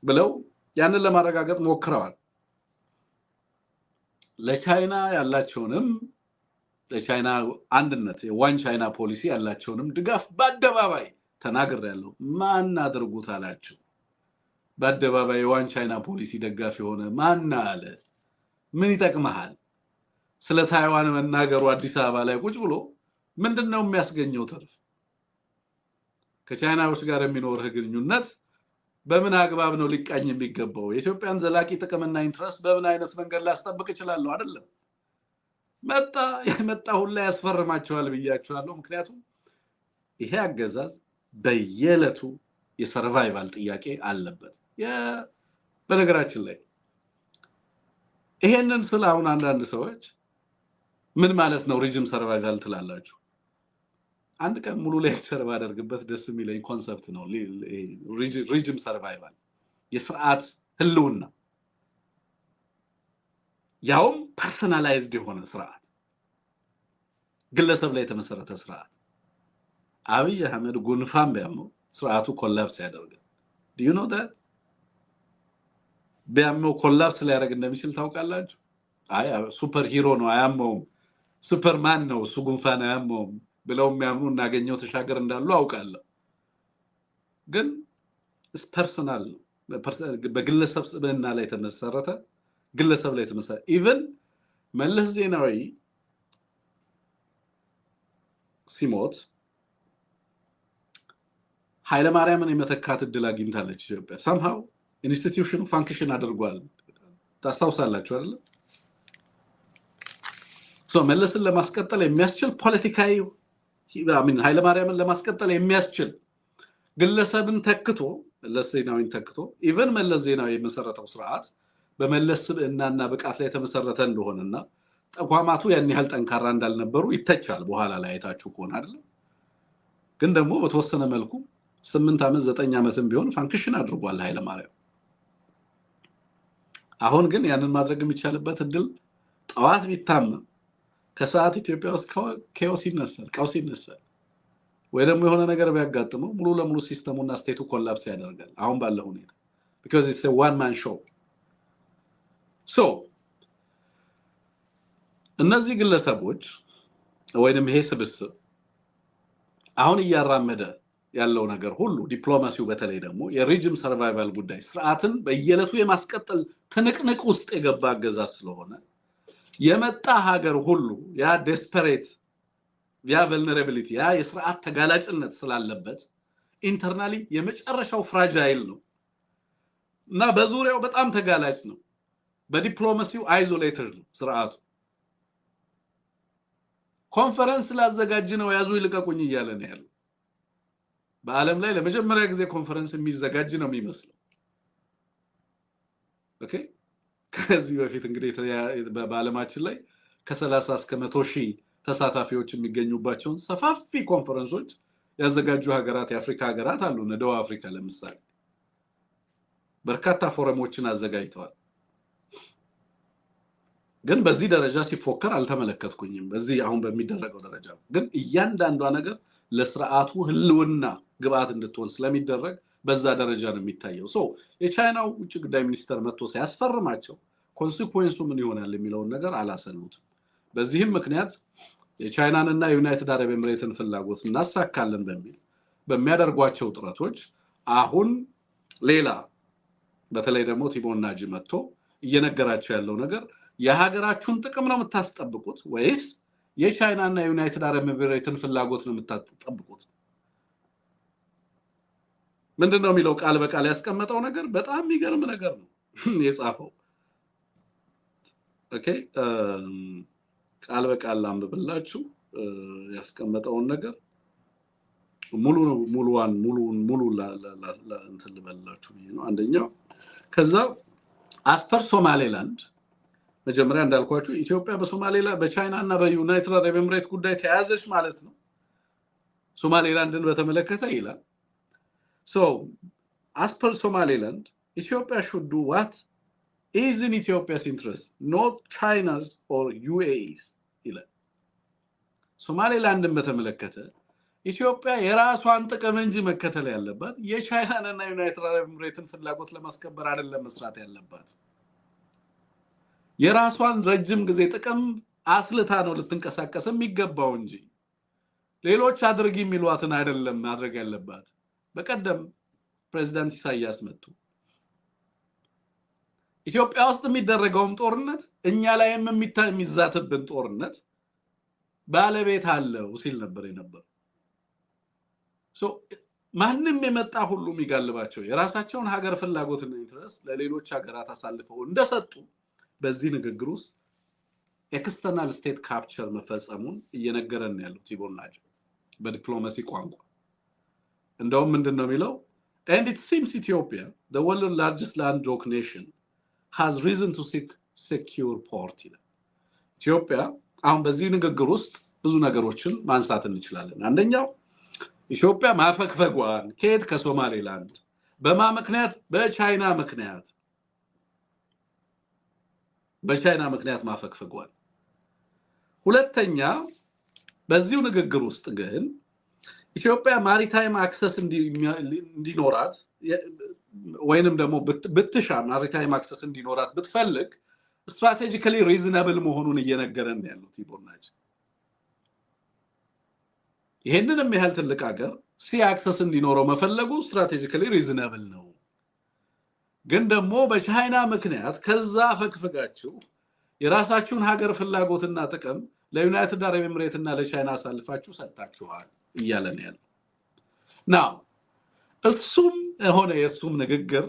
ብለው ያንን ለማረጋገጥ ሞክረዋል። ለቻይና ያላቸውንም ለቻይና አንድነት የዋን ቻይና ፖሊሲ ያላቸውንም ድጋፍ በአደባባይ ተናግሬያለሁ። ማን አድርጉት አላቸው? በአደባባይ የዋን ቻይና ፖሊሲ ደጋፊ ሆነ ማን አለ? ምን ይጠቅመሃል? ስለ ታይዋን መናገሩ አዲስ አበባ ላይ ቁጭ ብሎ ምንድነው የሚያስገኘው ትርፍ? ከቻይናዎች ጋር የሚኖርህ ግንኙነት በምን አግባብ ነው ሊቃኝ የሚገባው? የኢትዮጵያን ዘላቂ ጥቅምና ኢንትረስት በምን አይነት መንገድ ላስጠብቅ ይችላል? አይደለም መጣ ሁላ ያስፈርማቸዋል ብያቸዋለሁ። ምክንያቱም ይሄ አገዛዝ በየዕለቱ የሰርቫይቫል ጥያቄ አለበት። በነገራችን ላይ ይሄንን ስለ አሁን አንዳንድ ሰዎች ምን ማለት ነው ሪጅም ሰርቫይቫል ትላላችሁ? አንድ ቀን ሙሉ ሌክቸር ባደርግበት ደስ የሚለኝ ኮንሰፕት ነው። ሪጅም ሰርቫይቫል የስርዓት ህልውና፣ ያውም ፐርሰናላይዝድ የሆነ ስርዓት፣ ግለሰብ ላይ የተመሰረተ ስርዓት። አብይ አህመድ ጉንፋን ቢያመው ስርዓቱ ኮላፕስ ያደርጋል። do you know that? ቢያመው ኮላፕስ ሊያደርግ እንደሚችል ታውቃላችሁ? አይ ሱፐር ሂሮ ነው አያመውም፣ ሱፐርማን ነው እሱ ጉንፋን አያመውም ብለው የሚያምኑ እናገኘው ተሻገር እንዳሉ አውቃለሁ። ግን ፐርሰናል በግለሰብ ስብዕና ላይ የተመሰረተ ግለሰብ ላይ የተመሰረተ ኢቭን መለስ ዜናዊ ሲሞት ኃይለ ማርያምን የመተካት እድል አግኝታለች ኢትዮጵያ። somehow ኢንስቲትዩሽኑ ፋንክሽን አድርጓል። ታስታውሳላችሁ አይደል? መለስን ለማስቀጠል የሚያስችል ፖለቲካዊ ኃይለ ማርያምን ለማስቀጠል የሚያስችል ግለሰብን ተክቶ መለስ ዜናዊን ተክቶ ኢቭን መለስ ዜናዊ የመሰረተው ስርዓት በመለስ ስብዕናና ብቃት ላይ የተመሰረተ እንደሆነና ተቋማቱ ያን ያህል ጠንካራ እንዳልነበሩ ይተቻል። በኋላ ላይ አይታችሁ ከሆነ አይደል? ግን ደግሞ በተወሰነ መልኩ 8 ዓመት 9 ዓመትም ቢሆን ፋንክሽን አድርጓል ኃይለ ማርያም። አሁን ግን ያንን ማድረግ የሚቻልበት እድል ጠዋት ቢታመም ከሰዓት ኢትዮጵያ ውስጥ ኬኦስ ይነሳል፣ ቀውስ ይነሳል። ወይ ደግሞ የሆነ ነገር ቢያጋጥመው ሙሉ ለሙሉ ሲስተሙና ስቴቱ ኮላፕስ ያደርጋል አሁን ባለው ሁኔታ because it's a one man show። so እነዚህ ግለሰቦች ወይንም ይሄ ስብስብ አሁን እያራመደ ያለው ነገር ሁሉ ዲፕሎማሲው በተለይ ደግሞ የሪጅም ሰርቫይቫል ጉዳይ ስርዓትን በየዕለቱ የማስቀጠል ትንቅንቅ ውስጥ የገባ አገዛዝ ስለሆነ የመጣ ሀገር ሁሉ ያ ዴስፐሬት ያ ቨልነራቢሊቲ ያ የስርዓት ተጋላጭነት ስላለበት ኢንተርናሊ የመጨረሻው ፍራጃይል ነው እና በዙሪያው በጣም ተጋላጭ ነው። በዲፕሎማሲው አይዞሌትድ ነው ስርዓቱ። ኮንፈረንስ ላዘጋጅ ነው ያዙ ይልቀቁኝ እያለ ነው ያለው። በዓለም ላይ ለመጀመሪያ ጊዜ ኮንፈረንስ የሚዘጋጅ ነው የሚመስለው። ኦኬ ከዚህ በፊት እንግዲህ በዓለማችን ላይ ከ30 እስከ 100 ሺህ ተሳታፊዎች የሚገኙባቸውን ሰፋፊ ኮንፈረንሶች ያዘጋጁ ሀገራት የአፍሪካ ሀገራት አሉ። ደቡብ አፍሪካ ለምሳሌ በርካታ ፎረሞችን አዘጋጅተዋል። ግን በዚህ ደረጃ ሲፎከር አልተመለከትኩኝም በዚህ አሁን በሚደረገው ደረጃ ግን እያንዳንዷ ነገር ለስርዓቱ ህልውና ግብአት እንድትሆን ስለሚደረግ በዛ ደረጃ ነው የሚታየው የቻይናው ውጭ ጉዳይ ሚኒስተር መጥቶ ሲያስፈርማቸው ኮንሲኩዌንሱ ምን ይሆናል የሚለው ነገር አላሰሉትም በዚህም ምክንያት የቻይናንና ዩናይትድ አረብ ኤምሬትን ፍላጎት እናሳካለን በሚል በሚያደርጓቸው ጥረቶች አሁን ሌላ በተለይ ደግሞ ቲቦናጂ መጥቶ እየነገራቸው ያለው ነገር የሀገራችሁን ጥቅም ነው የምታስጠብቁት ወይስ የቻይናና ዩናይትድ አረብ ኤምሬትን ፍላጎት ነው የምታስጠብቁት ምንድነው የሚለው ቃል በቃል ያስቀመጠው ነገር በጣም የሚገርም ነገር ነው የጻፈው ኦኬ ቃል በቃል አንብብላችሁ ያስቀመጠውን ነገር ሙሉ እንትን ልበላችሁ ነው አንደኛው ከዛ አስፐር ሶማሌላንድ መጀመሪያ እንዳልኳችሁ ኢትዮጵያ በሶማሌላንድ በቻይናና በዩናይትድ አረብ ኤምሬት ጉዳይ ተያዘች ማለት ነው ሶማሌላንድን በተመለከተ ይላል as per Somaliland Ethiopia should do what is in Ethiopia's interest not China's or UAE's ይላል ሶማሌላንድን በተመለከተ ኢትዮጵያ የራሷን ጥቅም እንጂ መከተል ያለባት የቻይናና ዩናይትድ አረብ ኤምሬትን ፍላጎት ለማስከበር አይደለም መስራት ያለባት የራሷን ረጅም ጊዜ ጥቅም አስልታ ነው ልትንቀሳቀስ የሚገባው እንጂ ሌሎች አድርጊ የሚሏትን አይደለም ማድረግ ያለባት በቀደም ፕሬዝዳንት ኢሳያስ መጡ ኢትዮጵያ ውስጥ የሚደረገውም ጦርነት እኛ ላይም የሚዛትብን ጦርነት ባለቤት አለው ሲል ነበር የነበረው ማንንም የመጣ ሁሉ የሚጋልባቸው የራሳቸውን ሀገር ፍላጎትና ኢንትረስት ለሌሎች ሀገራት አሳልፈው እንደሰጡ በዚህ ንግግር ውስጥ ኤክስተርናል ስቴት ካፕቸር መፈጸሙን እየነገረን ያለው ቲቦናጂ በዲፕሎማሲ ቋንቋ እንደውም ምንድነው የሚለው and it seems Ethiopia the world's largest landlocked nation has reason to seek secure port ኢትዮጵያ አሁን በዚህ ንግግር ውስጥ ብዙ ነገሮችን ማንሳት እንችላለን አንደኛው ኢትዮጵያ ማፈግፈጓን ከየት ከሶማሌላንድ በማምክንያት በቻይና ምክንያት ማፈግፈጓን ሁለተኛ በዚሁ ንግግር ውስጥ ግን ኢትዮጵያ ማሪታይም አክሰስ እንዲኖራት ወይንም ደግሞ ብትሻ ማሪታይም አክሰስ እንዲኖራት ብትፈልግ ስትራቴጂካሊ ሪዝነብል መሆኑን እየነገረን ያለው ቲቦናጂ ይሄንንም ያህል ትልቅ ሀገር አክሰስ እንዲኖረው መፈለጉ ስትራቴጂካሊ ሪዝነብል ነው ግን ደግሞ በቻይና ምክንያት ከዛ ፈክፈጋችሁ የራሳችሁን ሀገር ፍላጎትና ጥቅም ለዩናይትድ አረብ ኤምሬትና ለቻይና አሳልፋችሁ ሰጣችኋል እያለን ያለው now እሱም ሆነ የሱም ንግግር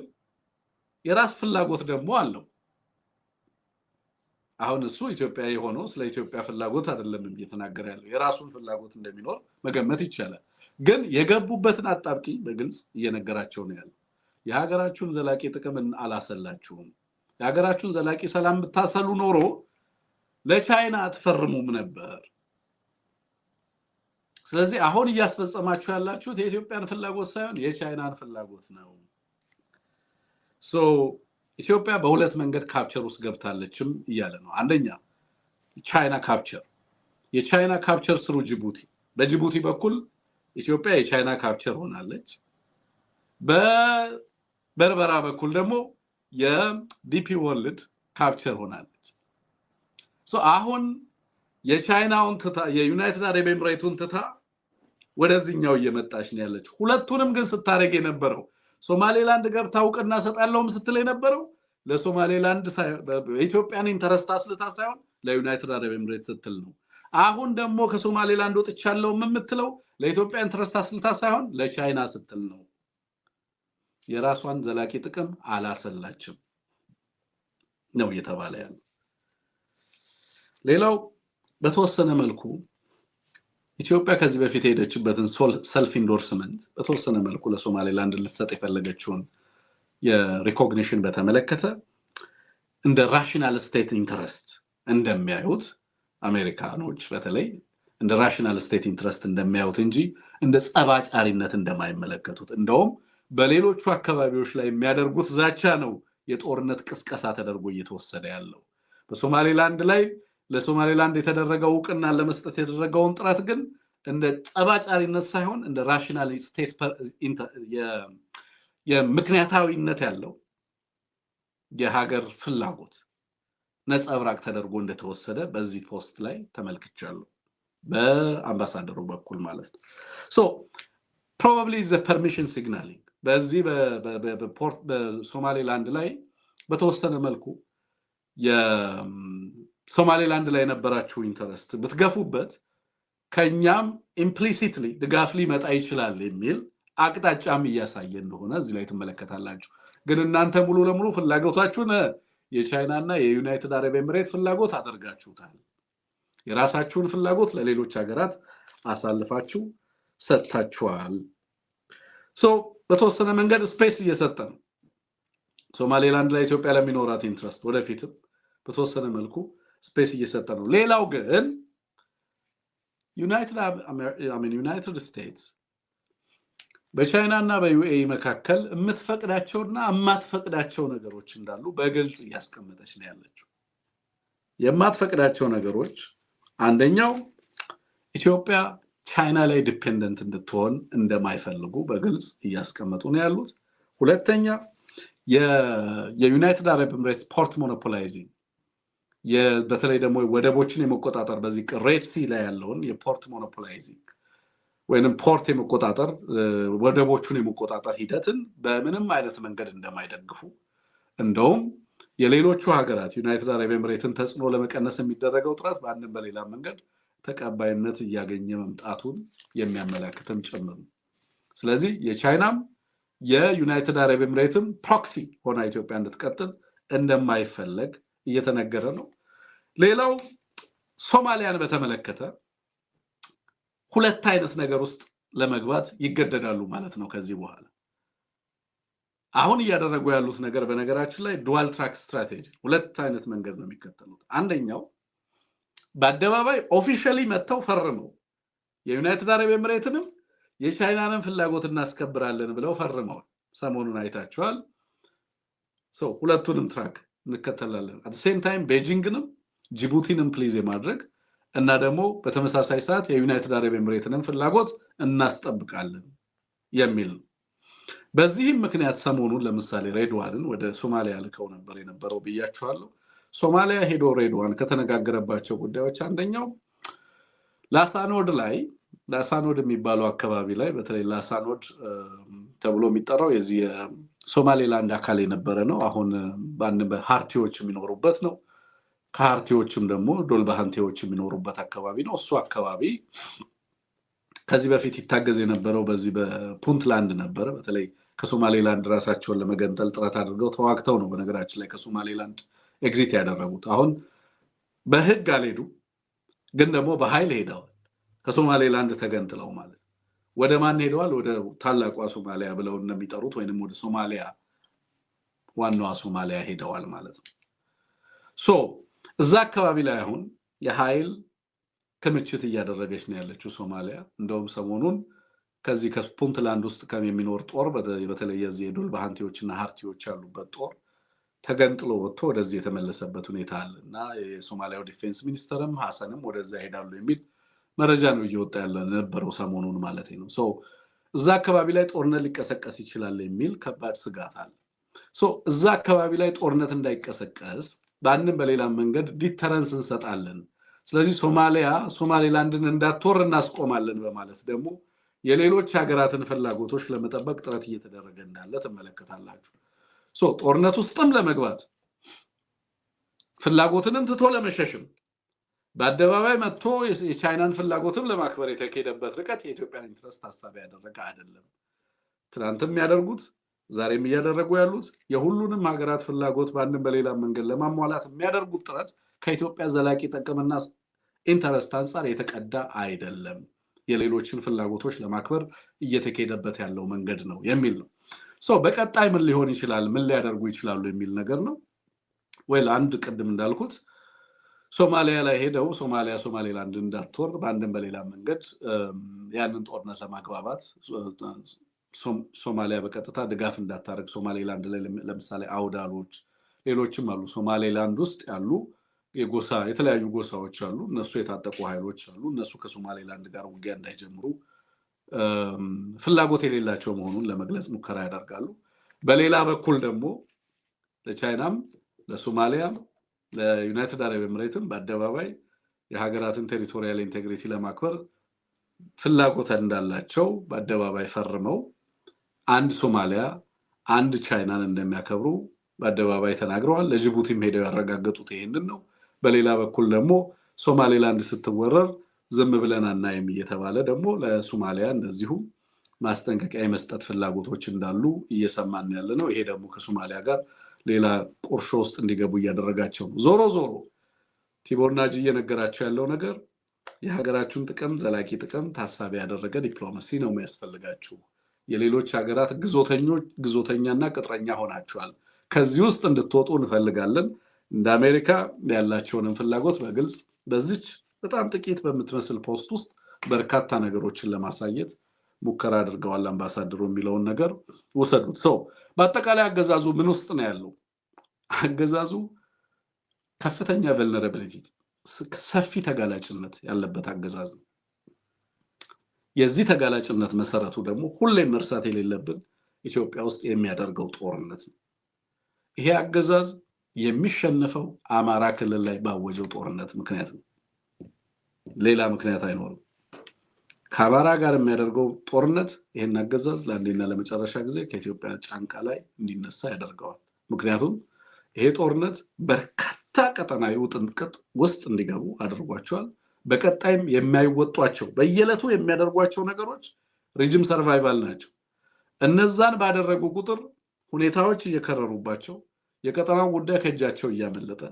የራስ ፍላጎት ደግሞ አለው አሁን እሱ ኢትዮጵያ የሆነው ስለ ኢትዮጵያ ፍላጎት አይደለም እየተናገረ ያለው የራሱን ፍላጎት እንደሚኖር መገመት ይቻላል ግን የገቡበትን አጣብቂ በግልጽ እየነገራቸው ነው ያለው የሀገራችሁን ዘላቂ ጥቅምን አላሰላችሁም የሀገራችሁን ዘላቂ ሰላም ብታሰሉ ኖሮ ለቻይና አትፈርሙም ነበር ስለዚህ አሁን እያስፈጸማችሁ ያላችሁት የኢትዮጵያን ፍላጎት ሳይሆን የቻይናን ፍላጎት ነው ኢትዮጵያ በሁለት መንገድ ካፕቸር ውስጥ ገብታለችም እያለ ነው አንደኛ ቻይና ካፕቸር የቻይና ካፕቸር ስሩ ጅቡቲ በጅቡቲ በኩል ኢትዮጵያ የቻይና ካፕቸር ሆናለች በበርበራ በኩል ደግሞ የዲፒ ወርልድ ካፕቸር ሆናለች አሁን የቻይናውን ትታ የዩናይትድ አረብ ኤምሬቱን ትታ ወደዚህኛው እየመጣች ነው ያለች ሁለቱንም ግን ስታረግ የነበረው ሶማሌላንድ ገብታ አውቅና ሰጣለውም ስትል የነበረው ለሶማሌላንድ ኢትዮጵያን ኢንተረስት አስልታ ሳይሆን ለዩናይትድ አረብ ኤምሬት ስትል ነው አሁን ደግሞ ከሶማሌላንድ ወጥቻለሁ የምትለው ለኢትዮጵያ ኢንተረስት አስልታ ሳይሆን ለቻይና ስትል ነው የራሷን ዘላቂ ጥቅም አላሰላችም ነው እየተባለ ያለው ሌላው በተወሰነ መልኩ ኢትዮጵያ ከዚህ በፊት ሄደችበትን ሰልፍ ኢንዶርስመንት በተወሰነ መልኩ ለሶማሌላንድ ልትሰጥ የፈለገችውን የሪኮግኒሽን በተመለከተ እንደ ራሽናል ስቴት ኢንተረስት እንደሚያዩት አሜሪካኖች በተለይ እንደ ራሽናል ስቴት ኢንተረስት እንደሚያዩት እንጂ እንደ ጸባጫሪነት እንደማይመለከቱት እንደውም በሌሎቹ አካባቢዎች ላይ የሚያደርጉት ዛቻ ነው የጦርነት ቅስቀሳ ተደርጎ እየተወሰደ ያለው በሶማሌላንድ ላይ ለሶማሌላንድ የተደረገው ዕውቅና ለመስጠት የተደረገውን ጥረት ግን እንደ ጠባጫሪነት ሳይሆን እንደ ራሽናል ስቴት የምክንያታዊነት ያለው የሀገር ፍላጎት ነጸብራቅ ተደርጎ እንደተወሰደ በዚህ ፖስት ላይ ተመልክቻለሁ በአምባሳደሩ በኩል ማለት ነው so probably is a permission signaling በዚህ በፖርት በሶማሌላንድ ላይ በተወሰነ መልኩ የሶማሌላንድ ላይ የነበራችሁ ኢንተረስት ብትገፉበት ከኛም ኢምፕሊሲትሊ ድጋፍ ሊመጣ ይችላል የሚል አቅጣጫም እያሳየ እንደሆነ እዚህ ላይ ተመለከታላችሁ ግን እናንተ ሙሉ ለሙሉ ፍላጎታችሁን የቻይናና የዩናይትድ አረብ ኤሚሬት ፍላጎት አድርጋችሁታል የራሳችሁን ፍላጎት ለሌሎች ሀገራት አሳልፋችሁ ሰጥታችኋል so በተወሰነ መንገድ ስፔስ እየሰጠን ሶማሌላንድ ላይ ኢትዮጵያ ለሚኖራት ኢንትረስት ወደፊትም በተወሰነ መልኩ ስፔስ እየሰጠ ነው ሌላው ግን ዩናይትድ ስቴትስ በቻይናና በዩኤኢ መካከል የምትፈቅዳቸውና የማትፈቅዳቸው ነገሮች እንዳሉ በግልጽ እያስቀመጠች ነው ያለችው የማትፈቅዳቸው ነገሮች አንደኛው ኢትዮጵያ ቻይና ላይ ዲፔንደንት እንድትሆን እንደማይፈልጉ በግልጽ እያስቀመጡ ነው ያሉት ሁለተኛ የዩናይትድ አረብ ኤሚሬትስ ፖርት ሞኖፖላይዚንግ በተለይ ደግሞ ወደቦችን የመቆጣጠር በዚህ ሬድ ሲ ላይ ያለውን የፖርት ሞኖፖላይዚንግ ወይንም ፖርት የመቆጣጠር ወደቦቹን የመቆጣጠር ሂደትን በምንም አይነት መንገድ እንደማይደግፉ እንደውም የሌሎቹ ሀገራት ዩናይትድ አረብ ኤሚሬትን ተጽዕኖ ለመቀነስ የሚደረገው ጥረት በአንድም በሌላ መንገድ ተቀባይነት እያገኘ መምጣቱን የሚያመለክትም ጭምር ስለዚህ የቻይናም የዩናይትድ አረብ ኤሚሬትም ፕሮክሲ ሆና ኢትዮጵያ እንድትቀጥል እንደማይፈለግ እየተነገረ ነው ሌላው ሶማሊያን በተመለከተ ሁለት አይነት ነገር ውስጥ ለመግባት ይገደዳሉ ማለት ነው ከዚህ በኋላ አሁን እያደረጉ ያሉት ነገር በነገራችን ላይ ዱዋል ትራክ ስትራቴጂ ሁለት አይነት መንገድ ነው የሚከተሉት አንደኛው በአደባባይ ኦፊሻሊ መተው ፈርመው የዩናይትድ አረብ ኤሚሬትንም የቻይናንም ፍላጎት እናስከብራለን ብለው ፈርመው ሰሞኑን አይታችኋል so ሁለቱንም ትራክ እንከተላለን at the same time ቤጂንግንም ጅቡቲንም ፕሊዝ የማድረግ እና ደግሞ በተመሳሳይ ሰዓት የዩናይትድ አረብ ኤሚሬትንም ፍላጎት እናስጠብቃለን የሚል በዚህም ምክንያት ሰሞኑን ለምሳሌ ሬድዋንን ወደ ሶማሊያ ልከው ነበር የነበረው ብያችኋለሁ ሶማሊያ ሄዶ ሬድዋን ከተነጋገረባቸው ጉዳዮች አንደኛው ላሳኖድ የሚባለው አካባቢ ላይ በተለይ ላሳኖድ ተብሎ የሚጠራው የዚህ ሶማሌላንድ አካል የነበረ ነው አሁን በሃርቲዎች የሚኖሩበት ነው ከሃርቲዎችም ደግሞ ዶልባሃንቴዎች የሚኖሩበት አካባቢ ነው እሱ አካባቢ ከዚህ በፊት ይታገዝ የነበረው በዚህ በፑንትላንድ ነበር በተለይ ከሶማሌላንድ ራሳቸውን ለመገንጠል ጥረት አድርገው ተዋግተው ነው በነገራችን ላይ ከሶማሌላንድ ኤግዚት ያደረጉት አሁን በህግ አልሄዱ ግን ደግሞ በኃይል ሄደዋል ከሶማሌላንድ ተገንጥለው ማለት ወደ ማን ሄደዋል ወደ ታላቋ ሶማሊያ ብለው እንደሚጠሩት ወይንም ወደ ሶማሊያ ዋናዋ ሶማሊያ ሄደዋል ማለት ነው ሶ እዛ አካባቢ ላይ አሁን የኃይል ክምችት እያደረገች ነው ያለችው ሶማሊያ እንደውም ሰሞኑን ከዚህ ከፑንትላንድ ውስጥ ከሚኖር ጦር በተለይ የዚህ ዶልባሃንቴዎችና ሃርቲዎች ያሉበት ጦር ተገንጥሎ ወጥቶ ወደዚህ የተመለሰበት ሁኔታ አለና የሶማሊያው ዲፌንስ ሚኒስተርም ሐሰንም ወደዛ ሄዳሉ የሚል መረጃ ነው እየወጣ ያለ ነበር ሰሞኑን ማለት ነው ሶ እዛ አካባቢ ላይ ጦርነት ሊቀሰቀስ ይችላል የሚል ከባድ ስጋት አለ ሶ እዛ አካባቢ ላይ ጦርነት እንዳይቀሰቀስ በአንድም በሌላ መንገድ ዲተረንስ እንሰጣለን ስለዚህ ሶማሌላንድን እንዳትወር እናስቆማለን በማለት ደግሞ የሌሎች ሀገራትን ፍላጎቶች ለመጠበቅ ጥረት እየተደረገ እንዳለ ተመለከታላችሁ ሶ ጦርነት ውስጥም ለመግባት ፍላጎትንም ትቶ ለመሸሽም በአደባባይ መጥቶ የቻይናን ፍላጎትም ለማክበር የተከደበት ርቀት የኢትዮጵያን ኢንትረስት ሐሳብ ያደረገ አይደለም ትናንትም ያደርጉት ዛሬም እያደረጉ ያሉት የሁሉንም ሀገራት ፍላጎት በአንድም በሌላ መንገድ ለማሟላት የሚያደርጉት ጥረት ከኢትዮጵያ ዘላቂ ጥቅምና ኢንተረስት አንፃር የተቀዳ አይደለም የሌሎችን ፍላጎቶች ለማክበር እየተከደበት ያለው መንገድ ነው የሚል ነው ሶ በቀጣይ ምን ሊሆን ይችላል ምን ሊያደርጉ ይችላሉ የሚል ነገር ነው ወይ አንድ ቀደም እንዳልኩት ሶማሊያ ላይ ሄደው ሶማሌላንድ እንዳትወር በአንድም በሌላ መንገድ ያንን ጦርነት ለማግባባት ሶማሊያ በቀጥታ ድጋፍ እንዳታረግ ሶማሌላንድ ላይ ለምሳሌ አውዳሎች ሌሎችም አሉ ሶማሌላንድ ውስጥ ያሉ የጎሳ የተለያዩ ጎሳዎች አሉ እነሱ የታጠቁ ኃይሎች አሉ እነሱ ከሶማሌላንድ ጋር ውጊያ እንዳይጀምሩ ፍላጎት የሌላቸው መሆኑን ለመግለጽ ሙከራ ያደርጋሉ በሌላ በኩል ደግሞ ለቻይናም ለሶማሊያም ለዩናይትድ አረብ ኤምሬትም በአደባባይ የሀገራትን ቴሪቶሪያል ኢንቴግሪቲ ለማክበር ፍላጎት እንዳላቸው በአደባባይ ፈርመው አንድ ሶማሊያ አንድ ቻይናን እንደሚያከብሩ በአደባባይ ተናግረዋል ለጅቡቲም ሄደው ያረጋገጡት ይሄንን ነው በሌላ በኩል ደግሞ ሶማሌላንድ ስትወረር ዝም ብለን አናይም እየተባለ ደግሞ ለሶማሊያ እንደዚሁ ማስጠንቀቂያ የመስጠት ፍላጎቶች እንዳሉ እየሰማን ያለ ነው ይሄ ደግሞ ከሶማሊያ ጋር ሌላ ቁርሾ ውስጥ እንዲገቡ እያደረጋቸው ነው ዞሮ ዞሮ ቲቦር ናጂ እየነገራቸው ያለው ነገር የሀገራችሁን ጥቅም ዘላቂ ጥቅም ታሳቢ ያደረገ ዲፕሎማሲ ነው የሚያስፈልጋችሁ የሌሎች ሀገራት ግዞተኛና ቅጥረኛ ሆናችኋል ከዚህ ውስጥ እንድትወጡ እንፈልጋለን እንደ አሜሪካ ያላቸውን ፍላጎት በግልጽ በዚች በጣም ጥቂት በምትመስል ፖስት ውስጥ በርካታ ነገሮችን ለማሳየት ሙከራ አድርገዋል አምባሳደሩ የሚለውን ነገር ወሰዱት ሰው በአጠቃላይ አገዛዙ ምን ውስጥ ነው ያለው አገዛዙ ከፍተኛ vulnerability ሰፊ ተጋላጭነት ያለበት አገዛዝ ነው የዚህ ተጋላጭነት መሰረቱ ደግሞ ሁሌም መርሳት የሌለብን ኢትዮጵያ ውስጥ የሚያደርገው ጦርነት ነው ይሄ አገዛዝ የሚሸነፈው አማራ ክልል ላይ ባወጀው ጦርነት ምክንያት ነው ሌላ ምክንያት አይኖርም ከአማራ ጋር የሚያደርገው ጦርነት ይሄን አገዛዝ ለአንዴና ለመጨረሻ ጊዜ ከኢትዮጵያ ጫንቃ ላይ እንዲነሳ ያደርገዋል ምክንያቱም ይሄ ጦርነት በርካታ ቀጠናዊ ውጥንቅጥ ውስጥ እንዲገቡ አድርጓቸዋል በቀጣይም የማይወጧቸው በየለቱ የሚያደርጓቸው ነገሮች ሪጅም ሰርቫይቫል ናቸው እነዛን ባደረጉ ቁጥር ሁኔታዎች እየከረሩባቸው የቀጠናው ጉዳይ ከእጃቸው እያመለጠ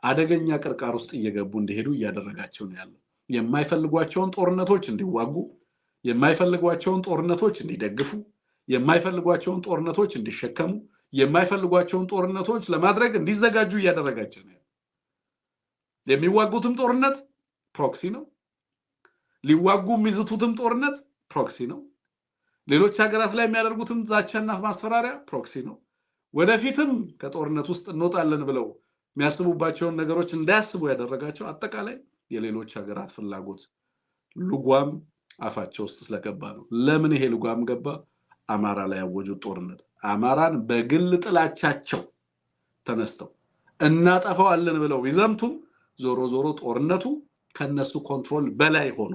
አደገኛ ቅርቃር ውስጥ እየገቡ እንዲሄዱ እያደረጋቸው ነው ያለው የማይፈልጓቸውን ጦርነቶች እንዲዋጉ የማይፈልጓቸውን ጦርነቶች እንዲደግፉ የማይፈልጓቸውን ጦርነቶች እንዲሸከሙ የማይፈልጓቸውን ጦርነቶች ለማድረግ እንዲዘጋጁ እያደረጋቸው ነው የሚዋጉትም ጦርነት ፕሮክሲ ነው ሊዋጉ የሚዝቱትም ጦርነት ፕሮክሲ ነው ሌሎች ሀገራት ላይ የሚያደርጉትም ዛቻና ማስፈራሪያ ፕሮክሲ ነው ወደፊትም ከጦርነት ውስጥ እንወጣለን ብለው የሚያስቡባቸውን ነገሮች እንዳያስቡ ያደረጋቸው አጠቃላይ የሌሎች ሀገራት ፍላጎት ሉጓም አፋቸው ውስጥ ስለገባ ነው ለምን ይሄ ሉጓም ገባ አማራ ላይ ያወጁት ጦርነት አማራን በግል ጥላቻቸው ተነስተው እናጠፋዋለን ብለው ይዘምቱም ዞሮ ዞሮ ጦርነቱ ከነሱ ኮንትሮል በላይ ሆኖ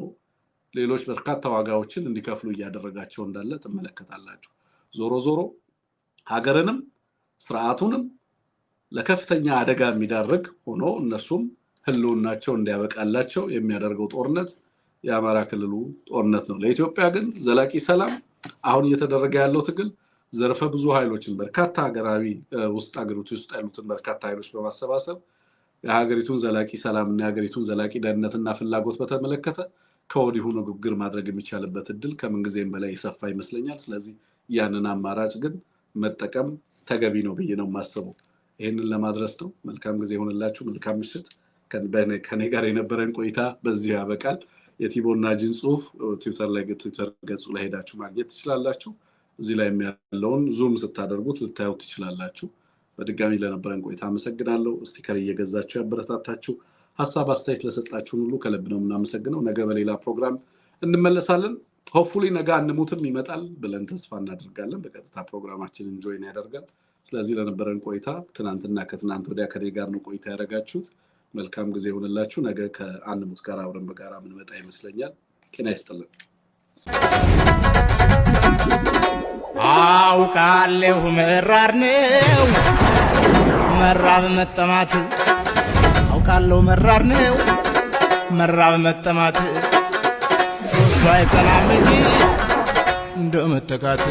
ሌሎች በርካታ ዋጋዎችን እንዲከፍሉ እያደረጋቸው እንዳለ ተመለከታላችሁ ዞሮ ዞሮ ሀገርንም ስርዓቱንም ለከፍተኛ አደጋ የሚዳርግ ሆኖ እነሱም ህልውናቸው እንዲያበቃላቸው የሚያደርገው ጦርነት የአማራ ክልሉ ጦርነት ነው ለኢትዮጵያ ግን ዘላቂ ሰላም አሁን እየተደረገ ያለው ትግል ዘርፈ ብዙ ኃይሎችን በርካታ ሀገራዊ ውስጥ አገሪቱ ውስጥ ያሉትን በርካታ ኃይሎች በማሰባሰብ የሀገሪቱን ዘላቂ ሰላምና የሀገሪቱን ዘላቂ ደህንነትና ፍላጎት በተመለከተ ከወዲሁ ንግግር ማድረግ የሚቻልበት እድል ከምንጊዜም በላይ ይሰፋ ይመስለኛል ስለዚህ ያንን አማራጭ ግን መጠቀም ተገቢ ነው ብዬ ነው የማስበው ይሄንን ለማድረስ ነው መልካም ጊዜ ሆነላችሁ መልካም ምሽት ከኔ ጋር የነበረን ቆይታ በዚህ ያበቃል የቲቦር ናጂን ጽሁፍ ትዊተር ገጹ ላይ ሄዳችሁ ማግኘት ትችላላችሁ እዚህ ላይ ያለውን ዙም ስታደርጉት ልታዩት ትችላላችሁ በድጋሚ ለነበረን ቆይታ አመሰግናለሁ ስቲከር እየገዛችሁ ያበረታታችሁ ሐሳብ አስተያየት ለሰጣችሁን ሁሉ ከልብ ነው እናመሰግነው ነገ በሌላ ፕሮግራም እንመለሳለን ሆፕፉሊ ነገ አንሙትም ይመጣል ብለን ተስፋ እናደርጋለን በቀጥታ ፕሮግራማችንን ጆይን ያደርጋል ስለዚህ ለነበረን ቆይታ ትናንትና ከትናንት ወዲያ ከኔ ጋር ነው ቆይታ ያደረጋችሁት መልካም ጊዜ ሆነላችሁ ነገ ከአንሙት ጋር አብረን በጋራ ምንመጣ ይመስለኛል ጤና ይስጥልን አውቃለሁ መራር ነው መራብ መጠማት አውቃለሁ መራር ነው መራብ መጠማት ወስዋይ ሰላም እንጂ እንደመተካት